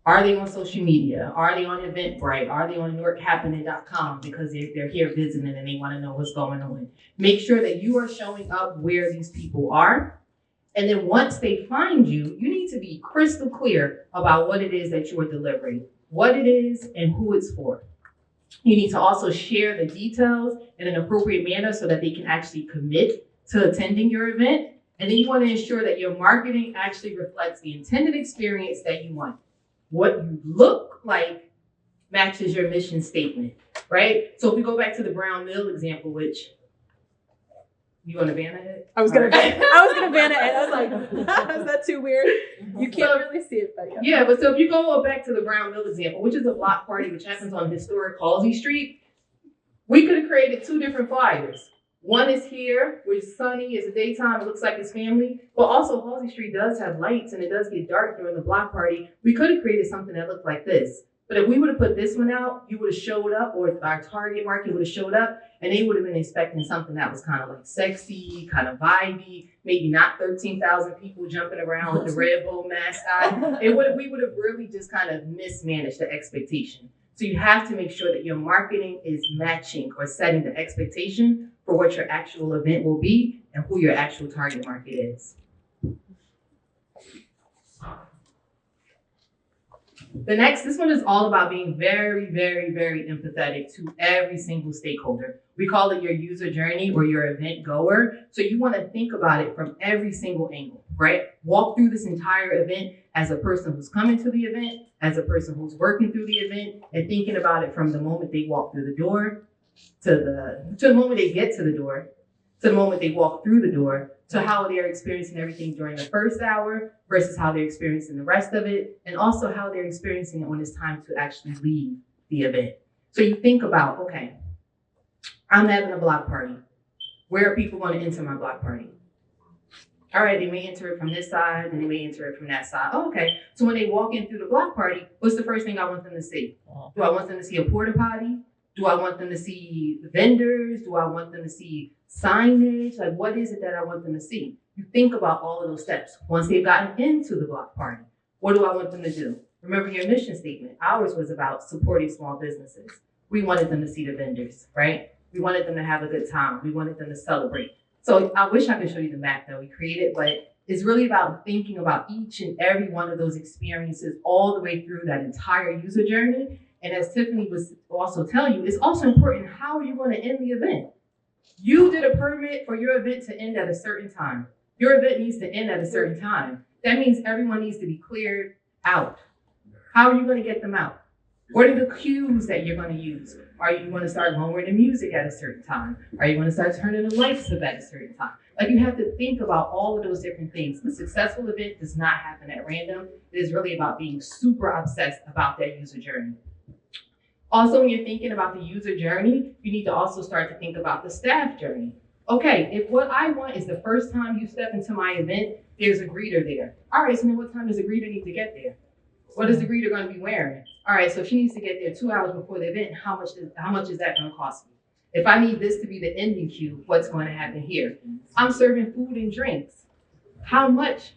Are they on social media? Are they on Eventbrite? Are they on NewarkHappening.com because they're here visiting and they want to know what's going on? Make sure that you are showing up where these people are. And then once they find you, you need to be crystal clear about what it is that you are delivering, what it is, and who it's for. You need to also share the details in an appropriate manner so that they can actually commit to attending your event. And then you want to ensure that your marketing actually reflects the intended experience that you want. What you look like matches your mission statement, right? So if we go back to the Brown Mill example, which you want to ban it? I was gonna ban it. I was like, is that too weird? You can't really see it, but yeah. Yeah, but so if you go back to the Brown Mill example, which is a block party which happens on historic Halsey Street, we could have created 2 different flyers. One is here, which is sunny, it's the daytime, it looks like it's family. But also Halsey Street does have lights and it does get dark during the block party. We could have created something that looked like this. But if we would have put this one out, you would have showed up, or our target market would have showed up, and they would have been expecting something that was kind of like sexy, kind of vibey, maybe not 13,000 people jumping around with the Red Bull mascot. We would have really just kind of mismanaged the expectation. So you have to make sure that your marketing is matching or setting the expectation for what your actual event will be and who your actual target market is. This one is all about being very, very, very empathetic to every single stakeholder. We call it your user journey or your event goer. So you want to think about it from every single angle, right? Walk through this entire event as a person who's coming to the event, as a person who's working through the event, and thinking about it from the moment they walk through the door to the moment they get to the door, to the moment they walk through the door, to how they're experiencing everything during the first hour versus how they're experiencing the rest of it, and also how they're experiencing it when it's time to actually leave the event. So you think about, okay, I'm having a block party. Where are people going to enter my block party? All right, they may enter it from this side, and they may enter it from that side. Oh, okay, so when they walk in through the block party, what's the first thing I want them to see? Do I want them to see a porta potty? Do I want them to see vendors? Do I want them to see signage? Like, what is it that I want them to see? You think about all of those steps. Once they've gotten into the block party, what do I want them to do? Remember your mission statement. Ours was about supporting small businesses. We wanted them to see the vendors, right? We wanted them to have a good time. We wanted them to celebrate. So I wish I could show you the map that we created, but it's really about thinking about each and every one of those experiences all the way through that entire user journey. And as Tiffany was also telling you, it's also important how you want to end the event. You did a permit for your event to end at a certain time. Your event needs to end at a certain time. That means everyone needs to be cleared out. How are you going to get them out? What are the cues that you're going to use? Are you going to start lowering the music at a certain time? Are you going to start turning the lights up at a certain time? Like, you have to think about all of those different things. A successful event does not happen at random. It is really about being super obsessed about that user journey. Also, when you're thinking about the user journey, you need to also start to think about the staff journey. Okay, if what I want is the first time you step into my event, there's a greeter there. All right, so then what time does the greeter need to get there? What is the greeter going to be wearing? All right, so if she needs to get there 2 hours before the event, how much is that going to cost me? If I need this to be the ending cue, what's going to happen here? I'm serving food and drinks. How much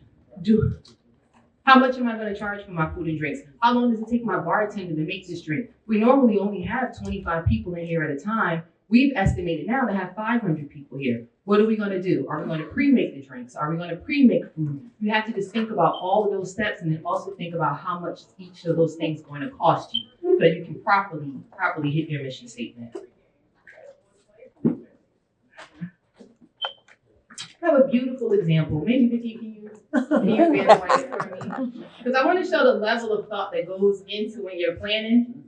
am I going to charge for my food and drinks? How long does it take my bartender to make this drink? We normally only have 25 people in here at a time. We've estimated now to have 500 people here. What are we going to do? Are we going to pre-make the drinks? Are we going to pre-make food? You have to just think about all of those steps and then also think about how much each of those things is going to cost you so you can properly hit your mission statement. I have a beautiful example. Maybe Vicki, can you advance it for me? Because I want to show the level of thought that goes into when you're planning.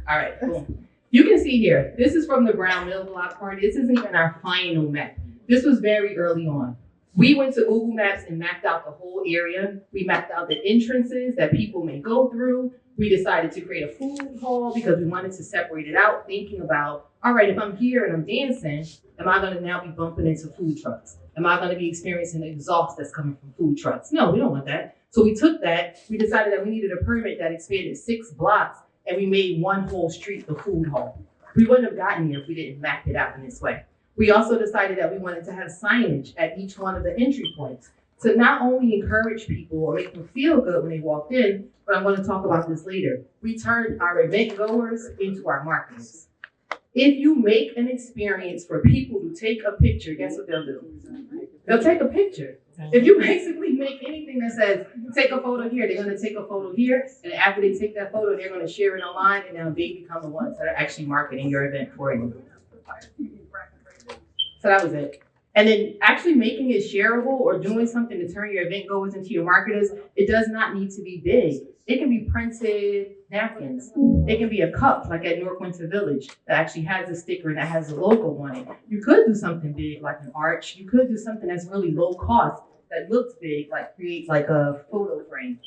All right, cool. You can see here, this is from the Brown Mill Block Party. This isn't even our final map. This was very early on. We went to Google Maps and mapped out the whole area. We mapped out the entrances that people may go through. We decided to create a food hall because we wanted to separate it out, thinking about, all right, if I'm here and I'm dancing, am I gonna now be bumping into food trucks? Am I gonna be experiencing the exhaust that's coming from food trucks? No, we don't want that. So we took that, we decided that we needed a permit that expanded 6 blocks, and we made one whole street the food hall. We wouldn't have gotten here if we didn't map it out in this way. We also decided that we wanted to have signage at each one of the entry points to not only encourage people or make them feel good when they walked in, but I'm going to talk about this later. We turned our event goers into our marketers. If you make an experience for people to take a picture, guess what they'll do? They'll take a picture. If you basically make anything that says, take a photo here, they're going to take a photo here, and after they take that photo, they're going to share it online, and now they become the ones that are actually marketing your event for you. So that was it. And then actually making it shareable or doing something to turn your event goers into your marketers, it does not need to be big. It can be printed napkins. It can be a cup, like at Newark Winter Village, that actually has a sticker and that has a logo on it. You could do something big, like an arch. You could do something that's really low cost, that looks big, like create like a photo frame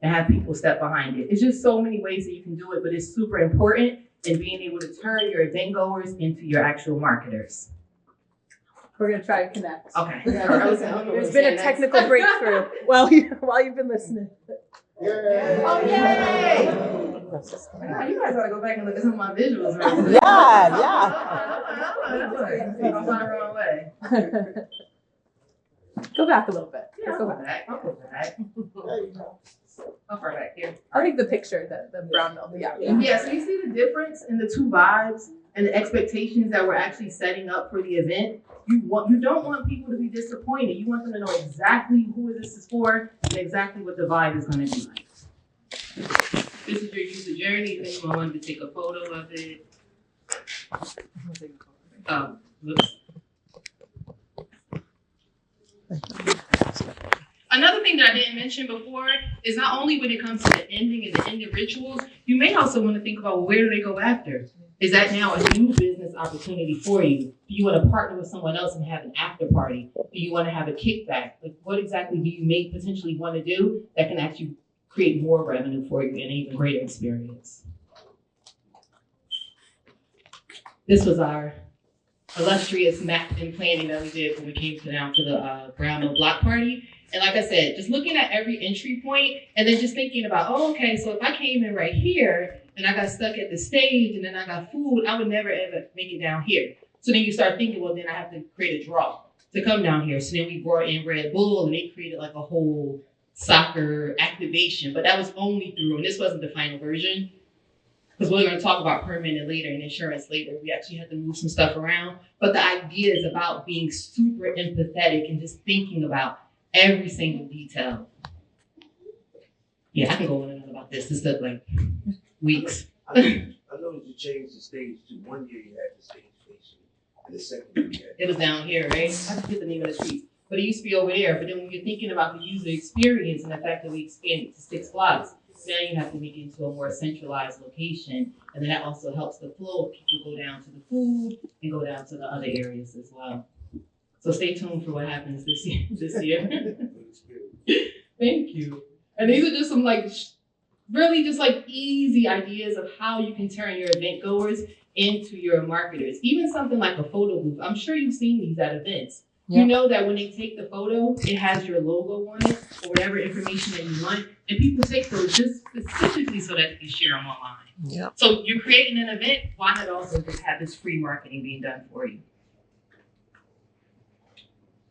and have people step behind it. It's just so many ways that you can do it, but it's super important in being able to turn your event goers into your actual marketers. We're gonna try to connect. Okay. There's been a technical breakthrough while you've been listening. Yay! Oh, yay! God, you guys gotta go back and look at some of my visuals. Right? Yeah. I'm going the wrong way. Go back a little bit. Yeah, Let's go back. I'll go back. How far back here? I think the picture, the brown mill. Yeah. Yeah, so you see the difference in the two vibes and the expectations that we're actually setting up for the event. You don't want people to be disappointed. You want them to know exactly who this is for and exactly what the vibe is going to be like. This is your user journey. If anyone wanted to take a photo of it. Whoops. Another thing that I didn't mention before is not only when it comes to the ending and the ending rituals, you may also want to think about, well, where do they go after? Is that now a new business opportunity for you? Do you want to partner with someone else and have an after party? Do you want to have a kickback? Like, what exactly do you may potentially want to do that can actually create more revenue for you and an even greater experience? This was our illustrious map and planning that we did when we came down to the Brown Mill Block Party. And like I said, just looking at every entry point and then just thinking about, oh, okay, so if I came in right here and I got stuck at the stage and then I got food, I would never ever make it down here. So then you start thinking, well, then I have to create a draw to come down here. So then we brought in Red Bull and they created like a whole soccer activation, but that was only through, and this wasn't the final version, because we're going to talk about permanent later and insurance later. We actually had to move some stuff around. But the idea is about being super empathetic and just thinking about every single detail. Yeah, I can go on and on about this. This took like weeks. I noticed you changed the stage to 1 year you had the stage facing, and the second year you had. It was down here, right? I forget the name of the street. But it used to be over there. But then when you're thinking about the user experience and the fact that we expanded to 6 blocks, now you have to make it into a more centralized location. And then that also helps the flow of people go down to the food and go down to the other areas as well. So stay tuned for what happens this year. Thank you. And these are just some like really just like easy ideas of how you can turn your event goers into your marketers. Even something like a photo booth. I'm sure you've seen these at events. Yeah. You know that when they take the photo, it has your logo on it or whatever information that you want. And people take those just specifically so that they can share them online. Yeah. So you're creating an event, why not also just have this free marketing being done for you?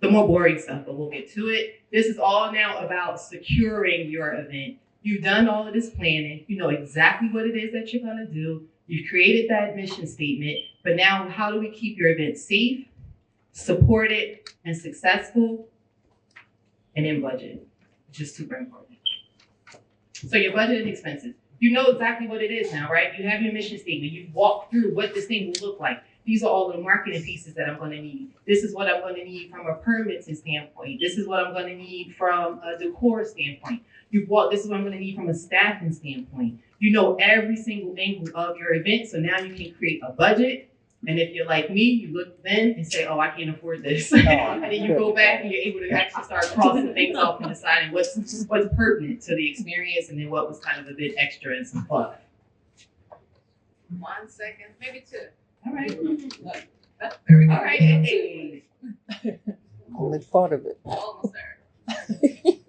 The more boring stuff, but we'll get to it. This is all now about securing your event. You've done all of this planning. You know exactly what it is that you're going to do. You've created that mission statement. But now, how do we keep your event safe, supported, and successful, and in budget, which is super important. So your budget and expenses. You know exactly what it is now, right? You have your mission statement. You've walked through what this thing will look like. These are all the marketing pieces that I'm going to need. This is what I'm going to need from a permitting standpoint. This is what I'm going to need from a decor standpoint. This is what I'm going to need from a staffing standpoint. You know every single angle of your event, so now you can create a budget. And if you're like me, you look then and say, oh, I can't afford this. And then you go back and you're able to actually start crossing things off and deciding what's pertinent to the experience and then what was kind of a bit extra and some fun. 1 second, maybe 2. All right. There we go. All right. Hey. Only part of it. Almost there.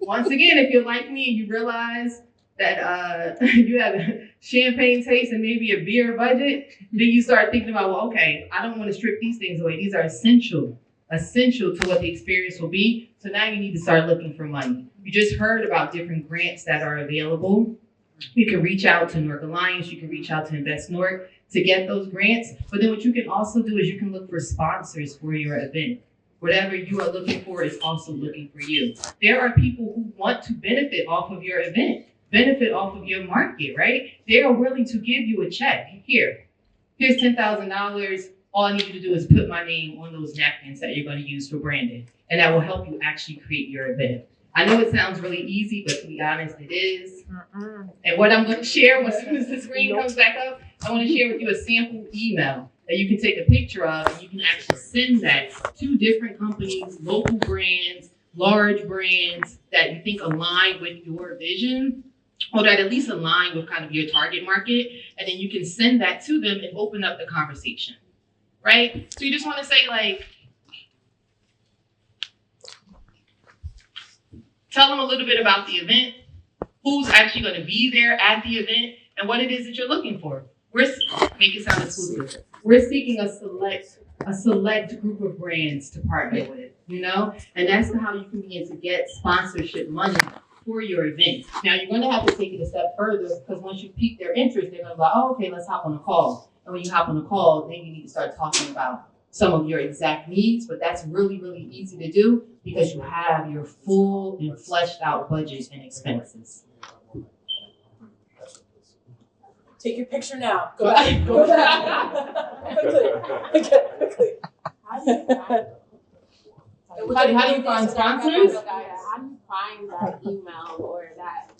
Once again, if you're like me and you realize that you have a champagne taste and maybe a beer budget, then you start thinking about, well, okay, I don't want to strip these things away. These are essential to what the experience will be. So now you need to start looking for money. You just heard about different grants that are available. You can reach out to Newark Alliance. You can reach out to Invest Newark to get those grants. But then what you can also do is you can look for sponsors for your event. Whatever you are looking for is also looking for you. There are people who want to benefit off of your event, benefit off of your market, right? They are willing to give you a check. Here's $10,000. All I need you to do is put my name on those napkins that you're going to use for branding. And that will help you actually create your event. I know it sounds really easy, but to be honest, it is. And what I'm going to share as soon as the screen comes back up, I want to share with you a sample email that you can take a picture of, and you can actually send that to different companies, local brands, large brands that you think align with your vision, or that at least align with kind of your target market. And then you can send that to them and open up the conversation, right? So you just want to say, like, tell them a little bit about the event, who's actually going to be there at the event, and what it is that you're looking for. Make it sound exclusive. We're seeking a select group of brands to partner with, you know? And that's how you can begin to get sponsorship money for your event. Now, you're going to have to take it a step further because once you pique their interest, they're going to be like, oh, okay, let's hop on a call. And when you hop on a call, then you need to start talking about some of your exact needs, but that's really, really easy to do because you have your full and fleshed out budget and expenses. Take your picture now. Go back. Go back. Quickly. How do you find sponsors? How do you find that email or that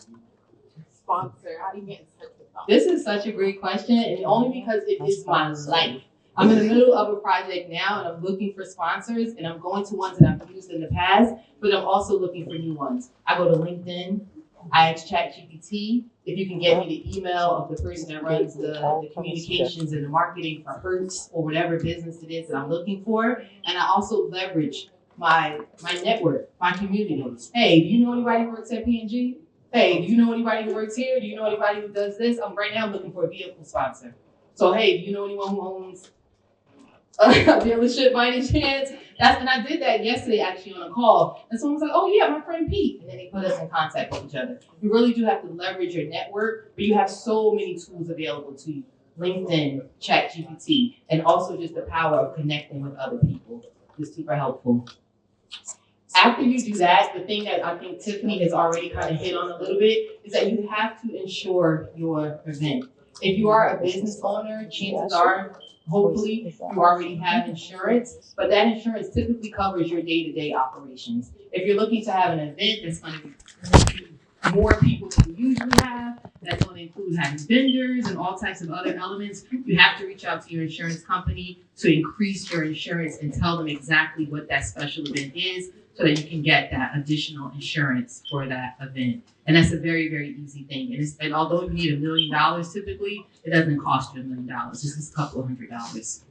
sponsor? How do you get in touch with them? This is such a great question, and only because it is my life. I'm in the middle of a project now, and I'm looking for sponsors, and I'm going to ones that I've used in the past, but I'm also looking for new ones. I go to LinkedIn. I ask ChatGPT if you can get me the email of the person that runs the communications and the marketing for Hertz or whatever business it is that I'm looking for. And I also leverage my network, my community. Hey, do you know anybody who works at P&G? Hey, do you know anybody who works here? Do you know anybody who does this? Right now I'm looking for a vehicle sponsor. So hey, do you know anyone who owns a dealership by any chance? And I did that yesterday actually on a call. And someone was like, oh yeah, my friend Pete. And then they put us in contact with each other. You really do have to leverage your network, but you have so many tools available to you. LinkedIn, ChatGPT, and also just the power of connecting with other people is super helpful. After you do that, the thing that I think Tiffany has already kind of hit on a little bit is that you have to insure your event. If you are a business owner, chances are, hopefully, you already have insurance, but that insurance typically covers your day-to-day operations. If you're looking to have an event that's going to be more people than you usually have. That's going to include having vendors and all types of other elements. You have to reach out to your insurance company to increase your insurance and tell them exactly what that special event is so that you can get that additional insurance for that event. And that's a very, very easy thing. And although you need $1 million typically, it doesn't cost you $1 million. It's just a couple of $100s.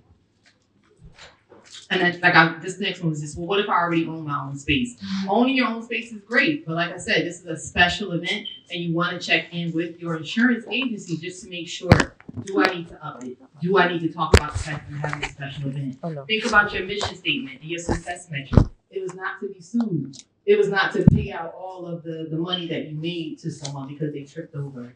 And then, this next one was just, well, what if I already own my own space? Owning your own space is great, but like I said, this is a special event, and you want to check in with your insurance agency just to make sure, do I need to up it? Do I need to talk about the fact that I'm having a special event? Oh, no. Think about your mission statement and your success metric. It was not to be sued. It was not to pay out all of the money that you made to someone because they tripped over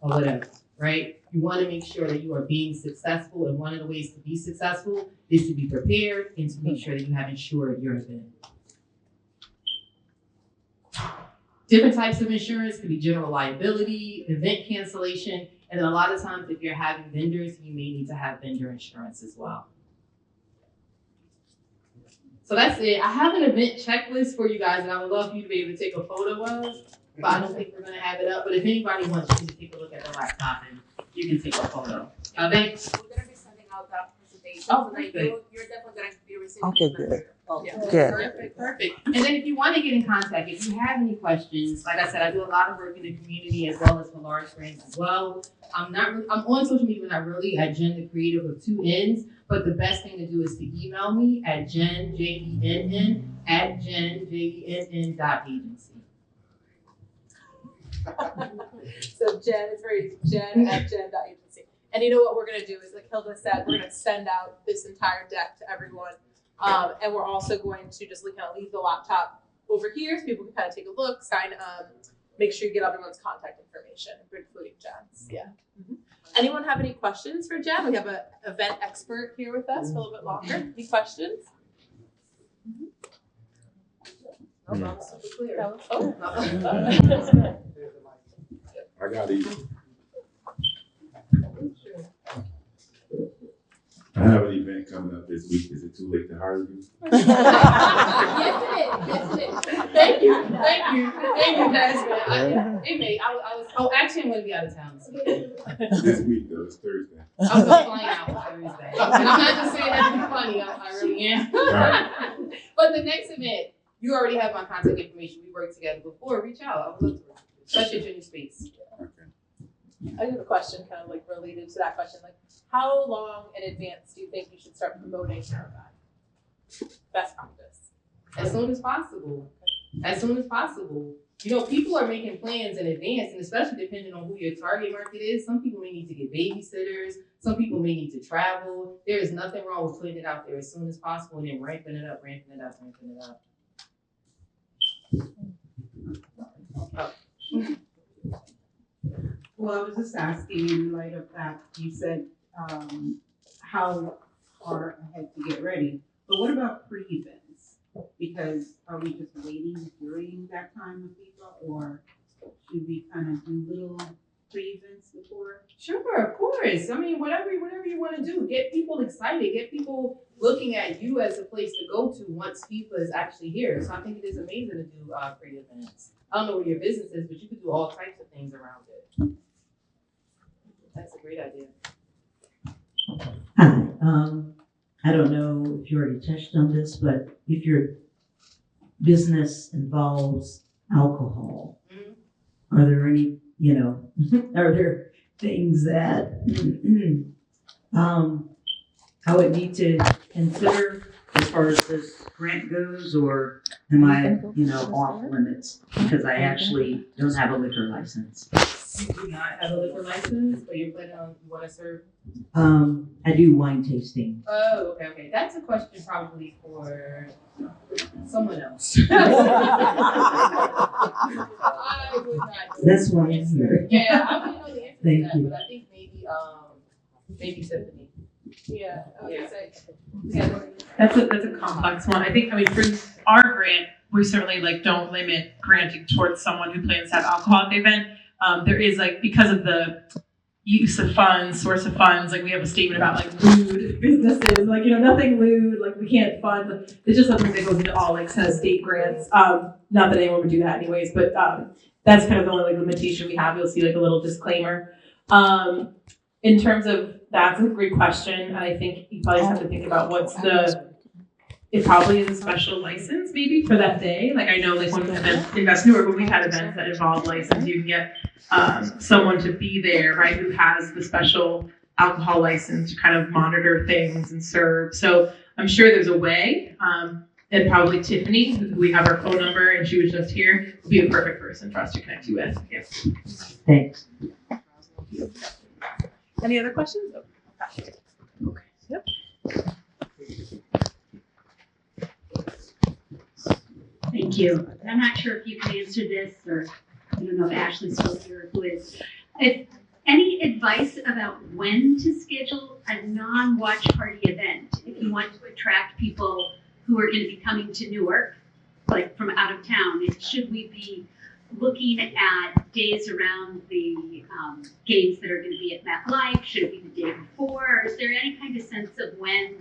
or whatever, right? You want to make sure that you are being successful, and one of the ways to be successful is to be prepared and to make sure that you have insured your event. Different types of insurance could be general liability, event cancellation, and then a lot of times if you're having vendors, you may need to have vendor insurance as well. So that's it. I have an event checklist for you guys, and I would love for you to be able to take a photo of, but I don't think we're going to have it up. But if anybody wants you to take a look at the laptop, and you can take a photo. We're going to be sending out that presentation. Oh, so that good. you're definitely going to be receiving Okay, it. good. Yeah. Good. Perfect. And then if you want to get in contact, if you have any questions, like I said, I do a lot of work in the community as well as for large grants as well. I'm on social media, but not really, at Jen the Creative with 2 N's. But the best thing to do is to email me at Jen, Jenn, at jenn.agency. So Jen, it's very Jen at jen.agency. And you know what we're gonna do is, like Hilda said, we're gonna send out this entire deck to everyone. And we're also going to just kind of leave the laptop over here so people can kind of take a look, sign, make sure you get everyone's contact information, including Jen's. Yeah. Mm-hmm. Anyone have any questions for Jen? We have an event expert here with us for a little bit longer. Any questions? No, not super clear. Oh. I got these. I have an event coming up this week. Is it too late to hire you? Yes, it is. Thank you, Desmond. Actually, I'm going to be out of town this week. This week, though, it's Thursday. I'm flying out on Thursday. And I'm not just saying that to be funny, I really am. Right. But the next event, you already have my contact information. We worked together before. Reach out. I would love to work with you, especially if you're in your space. I have a question kind of like related to that question. Like, how long in advance do you think you should start promoting your event? Best practice. As soon as possible. As soon as possible. You know, people are making plans in advance, and especially depending on who your target market is. Some people may need to get babysitters. Some people may need to travel. There is nothing wrong with putting it out there as soon as possible and then ramping it up. Oh. Well, I was just asking in light of that, you said how far ahead to get ready. But what about pre-events? Because are we just waiting during that time with people, or should we kind of do little pre-events before? Sure, of course. I mean, whatever you want to do, get people excited, get people looking at you as a place to go to once FIFA is actually here. So I think it is amazing to do pre-events. I don't know what your business is, but you could do all types of things around it. That's a great idea. Hi, I don't know if you already touched on this, but if your business involves alcohol, are there any, are there things that I would need to consider as far as this grant goes, or am I, off limits because I actually don't have a liquor license? You do not have a liquor license, but you're planning on, you want to serve? I do wine tasting. Oh, okay. That's a question probably for someone else. I would not. That's why I'm here. Yeah, I wouldn't know the answer Thank to that, you. but I think maybe Tiffany. Yeah, I would say. That's a complex one. I think, for our grant, we certainly don't limit granting towards someone who plans to have alcohol at the event. There is because of the use of funds, source of funds, we have a statement about lewd businesses, nothing lewd, we can't fund. It's just something that goes into all kind of state grants. Not that anyone would do that anyways, but that's kind of the only like limitation we have. You'll see like a little disclaimer. In terms of, that's a great question, and I think you probably just have to think about it probably is a special license maybe for that day. Like I know like when Invest Newark, when we've had events that involve license, you can get someone to be there, right, who has the special alcohol license to kind of monitor things and serve. So I'm sure there's a way, and probably Tiffany, who we have her phone number and she was just here, would be a perfect person for us to connect you with. Yeah. Thanks. Any other questions? Okay. Yep. Thank you. I'm not sure if you can answer this, or I don't know if Ashley's still here or who is. If any advice about when to schedule a non-watch party event if you want to attract people who are going to be coming to Newark, like from out of town? Should we be looking at days around the games that are going to be at MetLife? Should it be the day before? Or is there any kind of sense of when,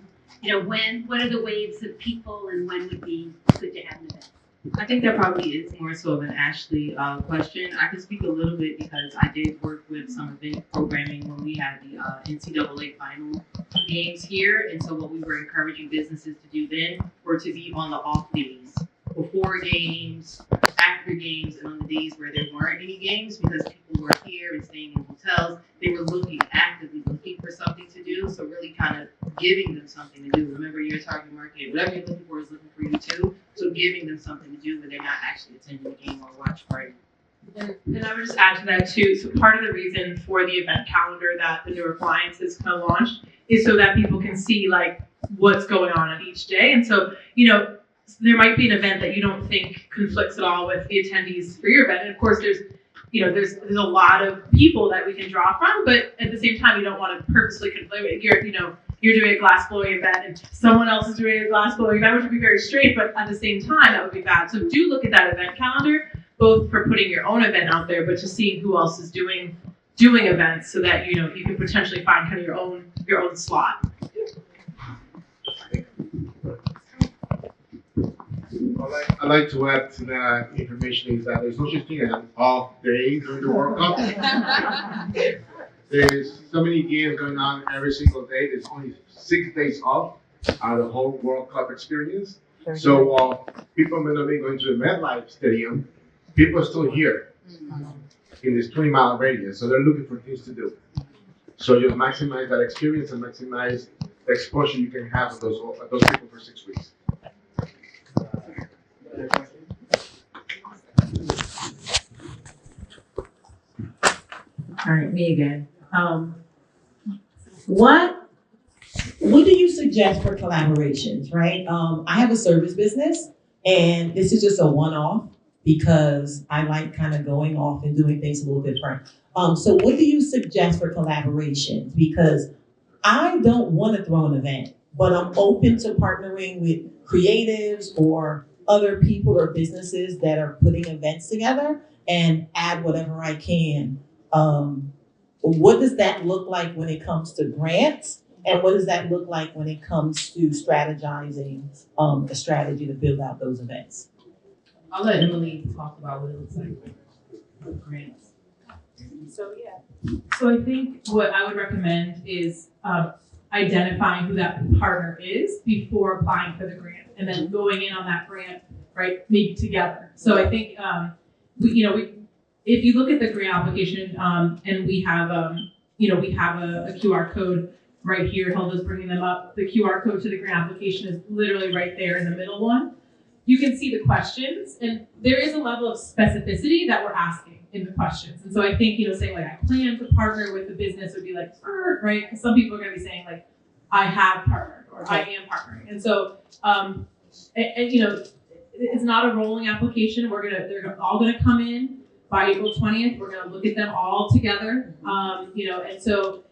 what are the waves of people and when would be good to have an event? I think that probably is more so of an Ashley question. I can speak a little bit because I did work with some event programming when we had the NCAA final games here. And so what we were encouraging businesses to do then were to be on the off days, before games, after games, and on the days where there weren't any games because people were here and staying in hotels. They were actively looking for something to do. So really kind of giving them something to do. Remember, your target market, whatever you're looking for is looking for you too. So giving them something to do when they're not actually attending a game or watch party. And I would just add to that too. So part of the reason for the event calendar that the Newark Alliance has kind of launched is so that people can see like what's going on each day. And so, there might be an event that you don't think conflicts at all with the attendees for your event. And of course, there's a lot of people that we can draw from, but at the same time, you don't want to purposely conflict. You're doing a glass blowing event and someone else is doing a glass blowing event, which would be very straight, but at the same time, that would be bad. So do look at that event calendar, both for putting your own event out there, but just seeing who else is doing events so that, you can potentially find kind of your own slot. I'd like to add to that information is that there's no such thing as an off day during the World Cup. There's so many games going on every single day. There's only 6 days off out of the whole World Cup experience. So while people may not be going to the MetLife Stadium, people are still here in this 20-mile radius. So they're looking for things to do. So just maximize that experience and maximize the exposure you can have with those people for 6 weeks. All right, me again. What do you suggest for collaborations, right? I have a service business, and this is just a one-off because I like kind of going off and doing things a little different. So what do you suggest for collaborations? Because I don't want to throw an event, but I'm open to partnering with creatives or other people or businesses that are putting events together and add whatever I can. What does that look like when it comes to grants? And what does that look like when it comes to strategizing a strategy to build out those events? I'll let Emily talk about what it looks like with grants. So So I think what I would recommend is identifying who that partner is before applying for the grant, and then going in on that grant, right, maybe together. So I think if you look at the grant application, and we have a QR code right here. Hilda's bringing them up. The QR code to the grant application is literally right there in the middle one. You can see the questions, and there is a level of specificity that we're asking in the questions. And so I think, saying like, I plan to partner with the business would be like, right? Because some people are going to be saying like, I have partnered or I am partnering. And so, it's not a rolling application. They're all going to come in by April 20th. We're going to look at them all together. And so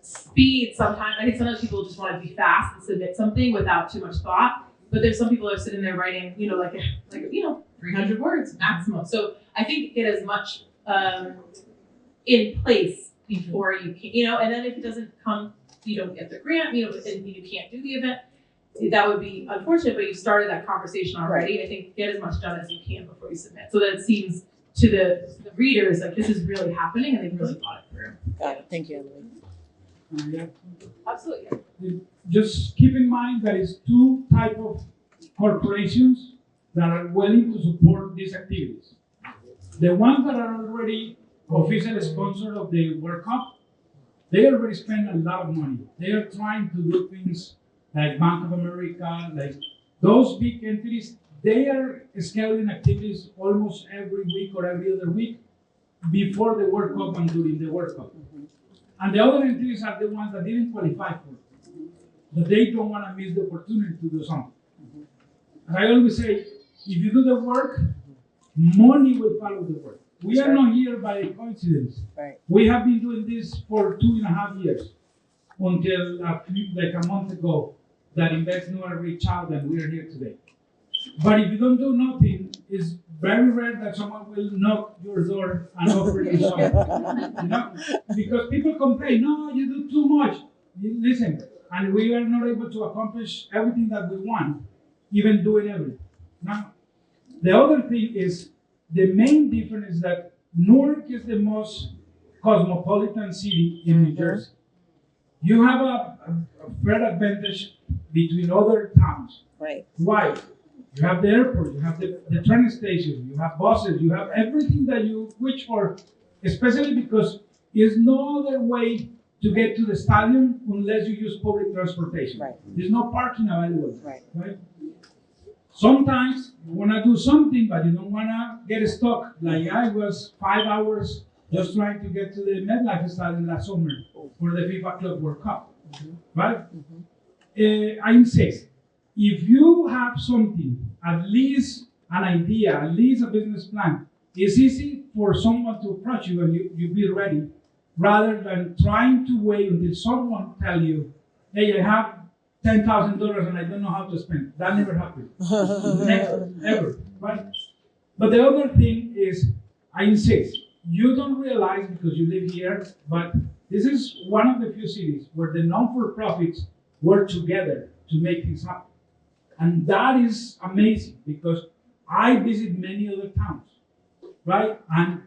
speed sometimes, I think sometimes people just want to be fast and submit something without too much thought. But there's some people that are sitting there writing, 300 words maximum. So I think get as much in place before you can, and then if it doesn't come, you don't get the grant, and you can't do the event. That would be unfortunate, but you started that conversation already. I think get as much done as you can before you submit, so that it seems to the readers, like this is really happening and they've really thought it through. Got it. Thank you, Emily. Absolutely. Just keep in mind that it's two type of corporations that are willing to support these activities. The ones that are already official sponsors of the World Cup, they already spend a lot of money. They are trying to do things like Bank of America, like those big entities. They are scheduling activities almost every week or every other week before the World Cup and during the World Cup. And the other entities are the ones that didn't qualify for it. But they don't want to miss the opportunity to do something. And I always say, if you do the work, money will follow the work. We are not here by coincidence. Right. We have been doing this for 2.5 years until like a month ago that Invest Newark reached out and we are here today. But if you don't do nothing, it's very rare that someone will knock your door and offer you something. You know? Because people complain, no, you do too much. Listen, and we are not able to accomplish everything that we want, even doing everything. Now, the other thing is, the main difference is that Newark is the most cosmopolitan city in New Jersey. You have a fair advantage between other towns. Right. Why? You have the airport, you have the train station, you have buses, you have everything that you wish for, especially because there's no other way to get to the stadium unless you use public transportation. Right. There's no parking available. Right. Sometimes you want to do something, but you don't want to get stuck. Like I was 5 hours just trying to get to the MetLife Stadium last summer for the FIFA Club World Cup. Right? I insist, if you have something, at least an idea, at least a business plan, it's easy for someone to approach you and you be ready, rather than trying to wait until someone tell you, hey, I have $10,000 and I don't know how to spend it. That never happened. Never, ever, right? But the other thing is, I insist, you don't realize because you live here, but this is one of the few cities where the non-for-profits work together to make things happen. And that is amazing because I visit many other towns, right? And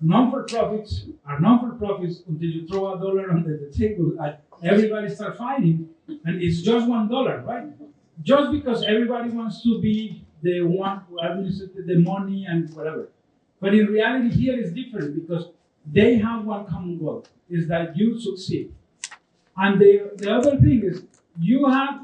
non-for-profits are non-for-profits until you throw $1 under the table and everybody start fighting, and it's just $1, right? Just because everybody wants to be the one who administrates the money and whatever. But in reality here is different because they have one common goal, is that you succeed. And the other thing is, you have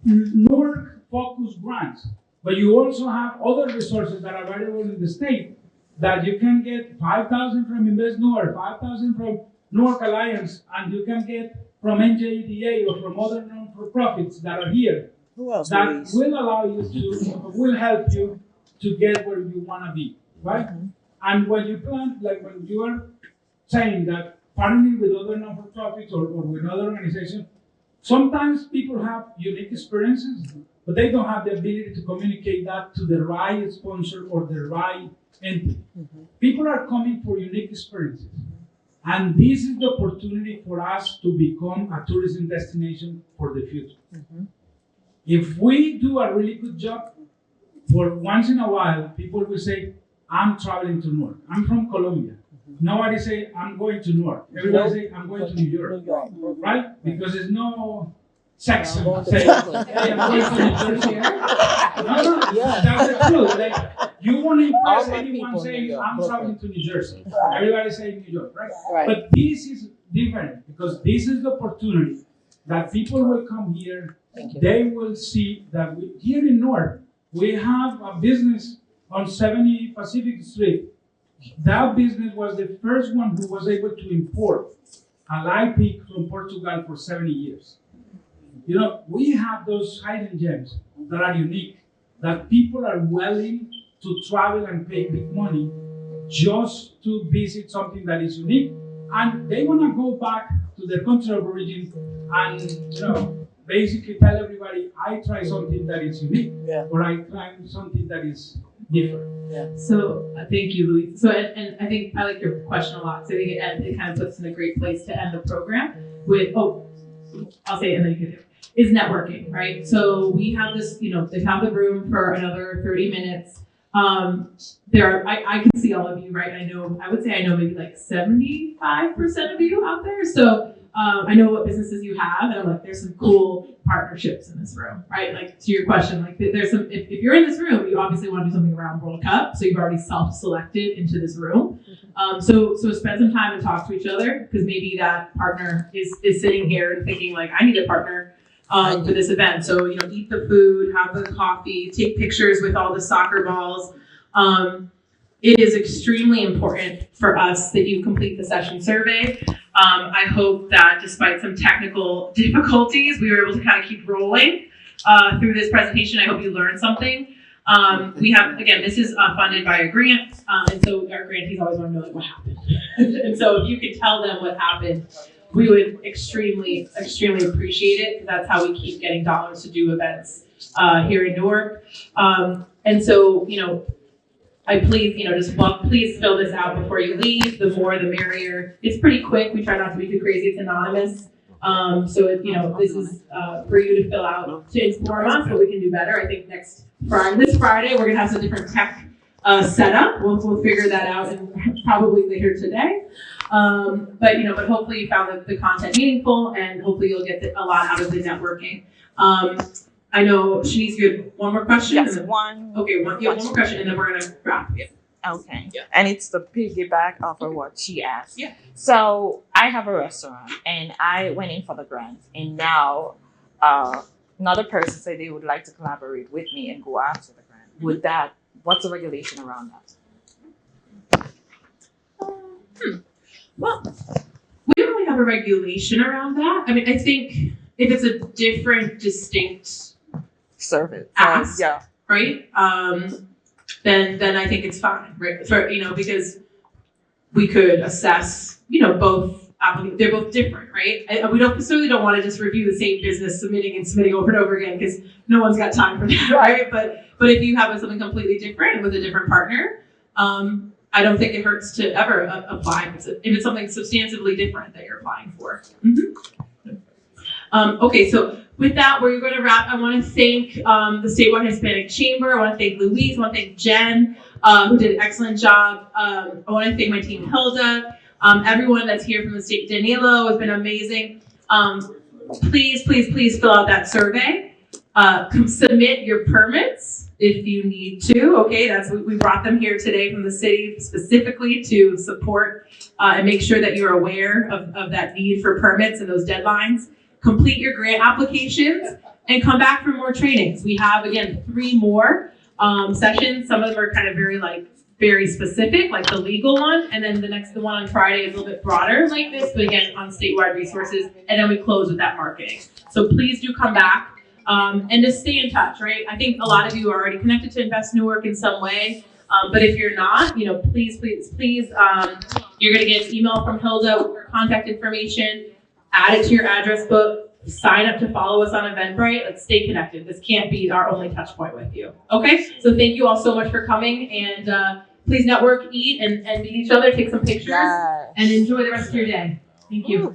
Newark focused grants, but you also have other resources that are available in the state that you can get 5,000 from Invest Newark, 5,000 from Newark Alliance, and you can get from NJDA or from other non-for-profits that are here. Who else, that Luis? will allow you to, will help you to get where you want to be, right? And when you plan, like when you are saying that partnering with other non-for-profits or with other organizations, sometimes people have unique experiences, but they don't have the ability to communicate that to the right sponsor or the right entity. People are coming for unique experiences. And this is the opportunity for us to become a tourism destination for the future. If we do a really good job, for once in a while, people will say, I'm traveling to Newark. I'm from Colombia. Nobody say, I'm going to Newark. Everybody say, I'm going to New York. Right? Because there's no sex. Say, hey, I'm going to New Jersey. No, that's the truth. Like, you won't impress anyone saying, I'm traveling to New Jersey. Everybody say New York, right? But this is different because this is the opportunity that people will come here. They will see that here in Newark, we have a business on 70 Pacific Street. That business was the first one who was able to import a light pig from Portugal for 70 years. You know, we have those hidden gems that are unique, that people are willing to travel and pay big money just to visit something that is unique. And they want to go back to their country of origin and, you know, basically tell everybody, I try something that is unique, or I try something that is different. So thank you, Luis. So and I think I like your question a lot. So I think it kind of puts us in a great place to end the program with, I'll say it and then you can do it, is networking, right? So we have this, you know, they have the room for another 30 minutes. I can see all of you, right? I would say I know maybe like 75% of you out there. So I know what businesses you have, and I'm like, there's some cool partnerships in this room, right? Like to your question, like there's some, if you're in this room, you obviously want to do something around World Cup. So you've already self-selected into this room. So spend some time and talk to each other, because maybe that partner is sitting here and thinking like, I need a partner for this event. So, eat the food, have the coffee, take pictures with all the soccer balls. It is extremely important for us that you complete the session survey. I hope that despite some technical difficulties, we were able to kind of keep rolling through this presentation. I hope you learned something. We have, again, this is funded by a grant, and so our grantees always want to know like, what happened. And so if you could tell them what happened, we would extremely appreciate it, because that's how we keep getting dollars to do events here in Newark. And so, please fill this out before you leave. The more, the merrier. It's pretty quick. We try not to be too crazy. It's anonymous. So if, this is for you to fill out to inform us what we can do better. I think this Friday, we're gonna have some different tech setup. We'll figure that out probably later today. But hopefully you found the content meaningful, and hopefully you'll get a lot out of the networking. I know, Shanice, you had one more question? Yes, one more question, and then we're gonna wrap. Yeah. Okay. Yeah. And it's the piggyback off of what she asked. Yeah. So I have a restaurant, and I went in for the grant, and now another person said they would like to collaborate with me and go after the grant. What's the regulation around that? Well, we don't really have a regulation around that. I mean, I think if it's a different, distinct service, ask, right? Then I think it's fine, right? Because we could assess, both applicants. They're both different, right? We certainly don't want to just review the same business submitting over and over again, because no one's got time for that, right? But if you have something completely different with a different partner, I don't think it hurts to ever apply if it's something substantively different that you're applying for. Okay, so with that, we're going to wrap. I want to thank the Statewide Hispanic Chamber. I want to thank Louise. I want to thank Jen, who did an excellent job. I want to thank my team, Hilda. Everyone that's here from the state, Danilo, has been amazing. Please fill out that survey. Submit your permits if you need to. Okay, we brought them here today from the city specifically to support and make sure that you're aware of that need for permits and those deadlines. Complete your grant applications and come back for more trainings. We have, again, 3 more sessions. Some of them are kind of very specific, like the legal one, and then the one on Friday is a little bit broader like this, but again, on statewide resources, and then we close with that marketing. So please do come back and just stay in touch, right? I think a lot of you are already connected to Invest Newark in some way, but if you're not, please, you're gonna get an email from Hilda with her contact information. Add it to your address book, sign up to follow us on Eventbrite. Let's stay connected. This can't be our only touch point with you. Okay? So thank you all so much for coming, and please network, eat, and meet each other, take some pictures, and enjoy the rest of your day. Thank you.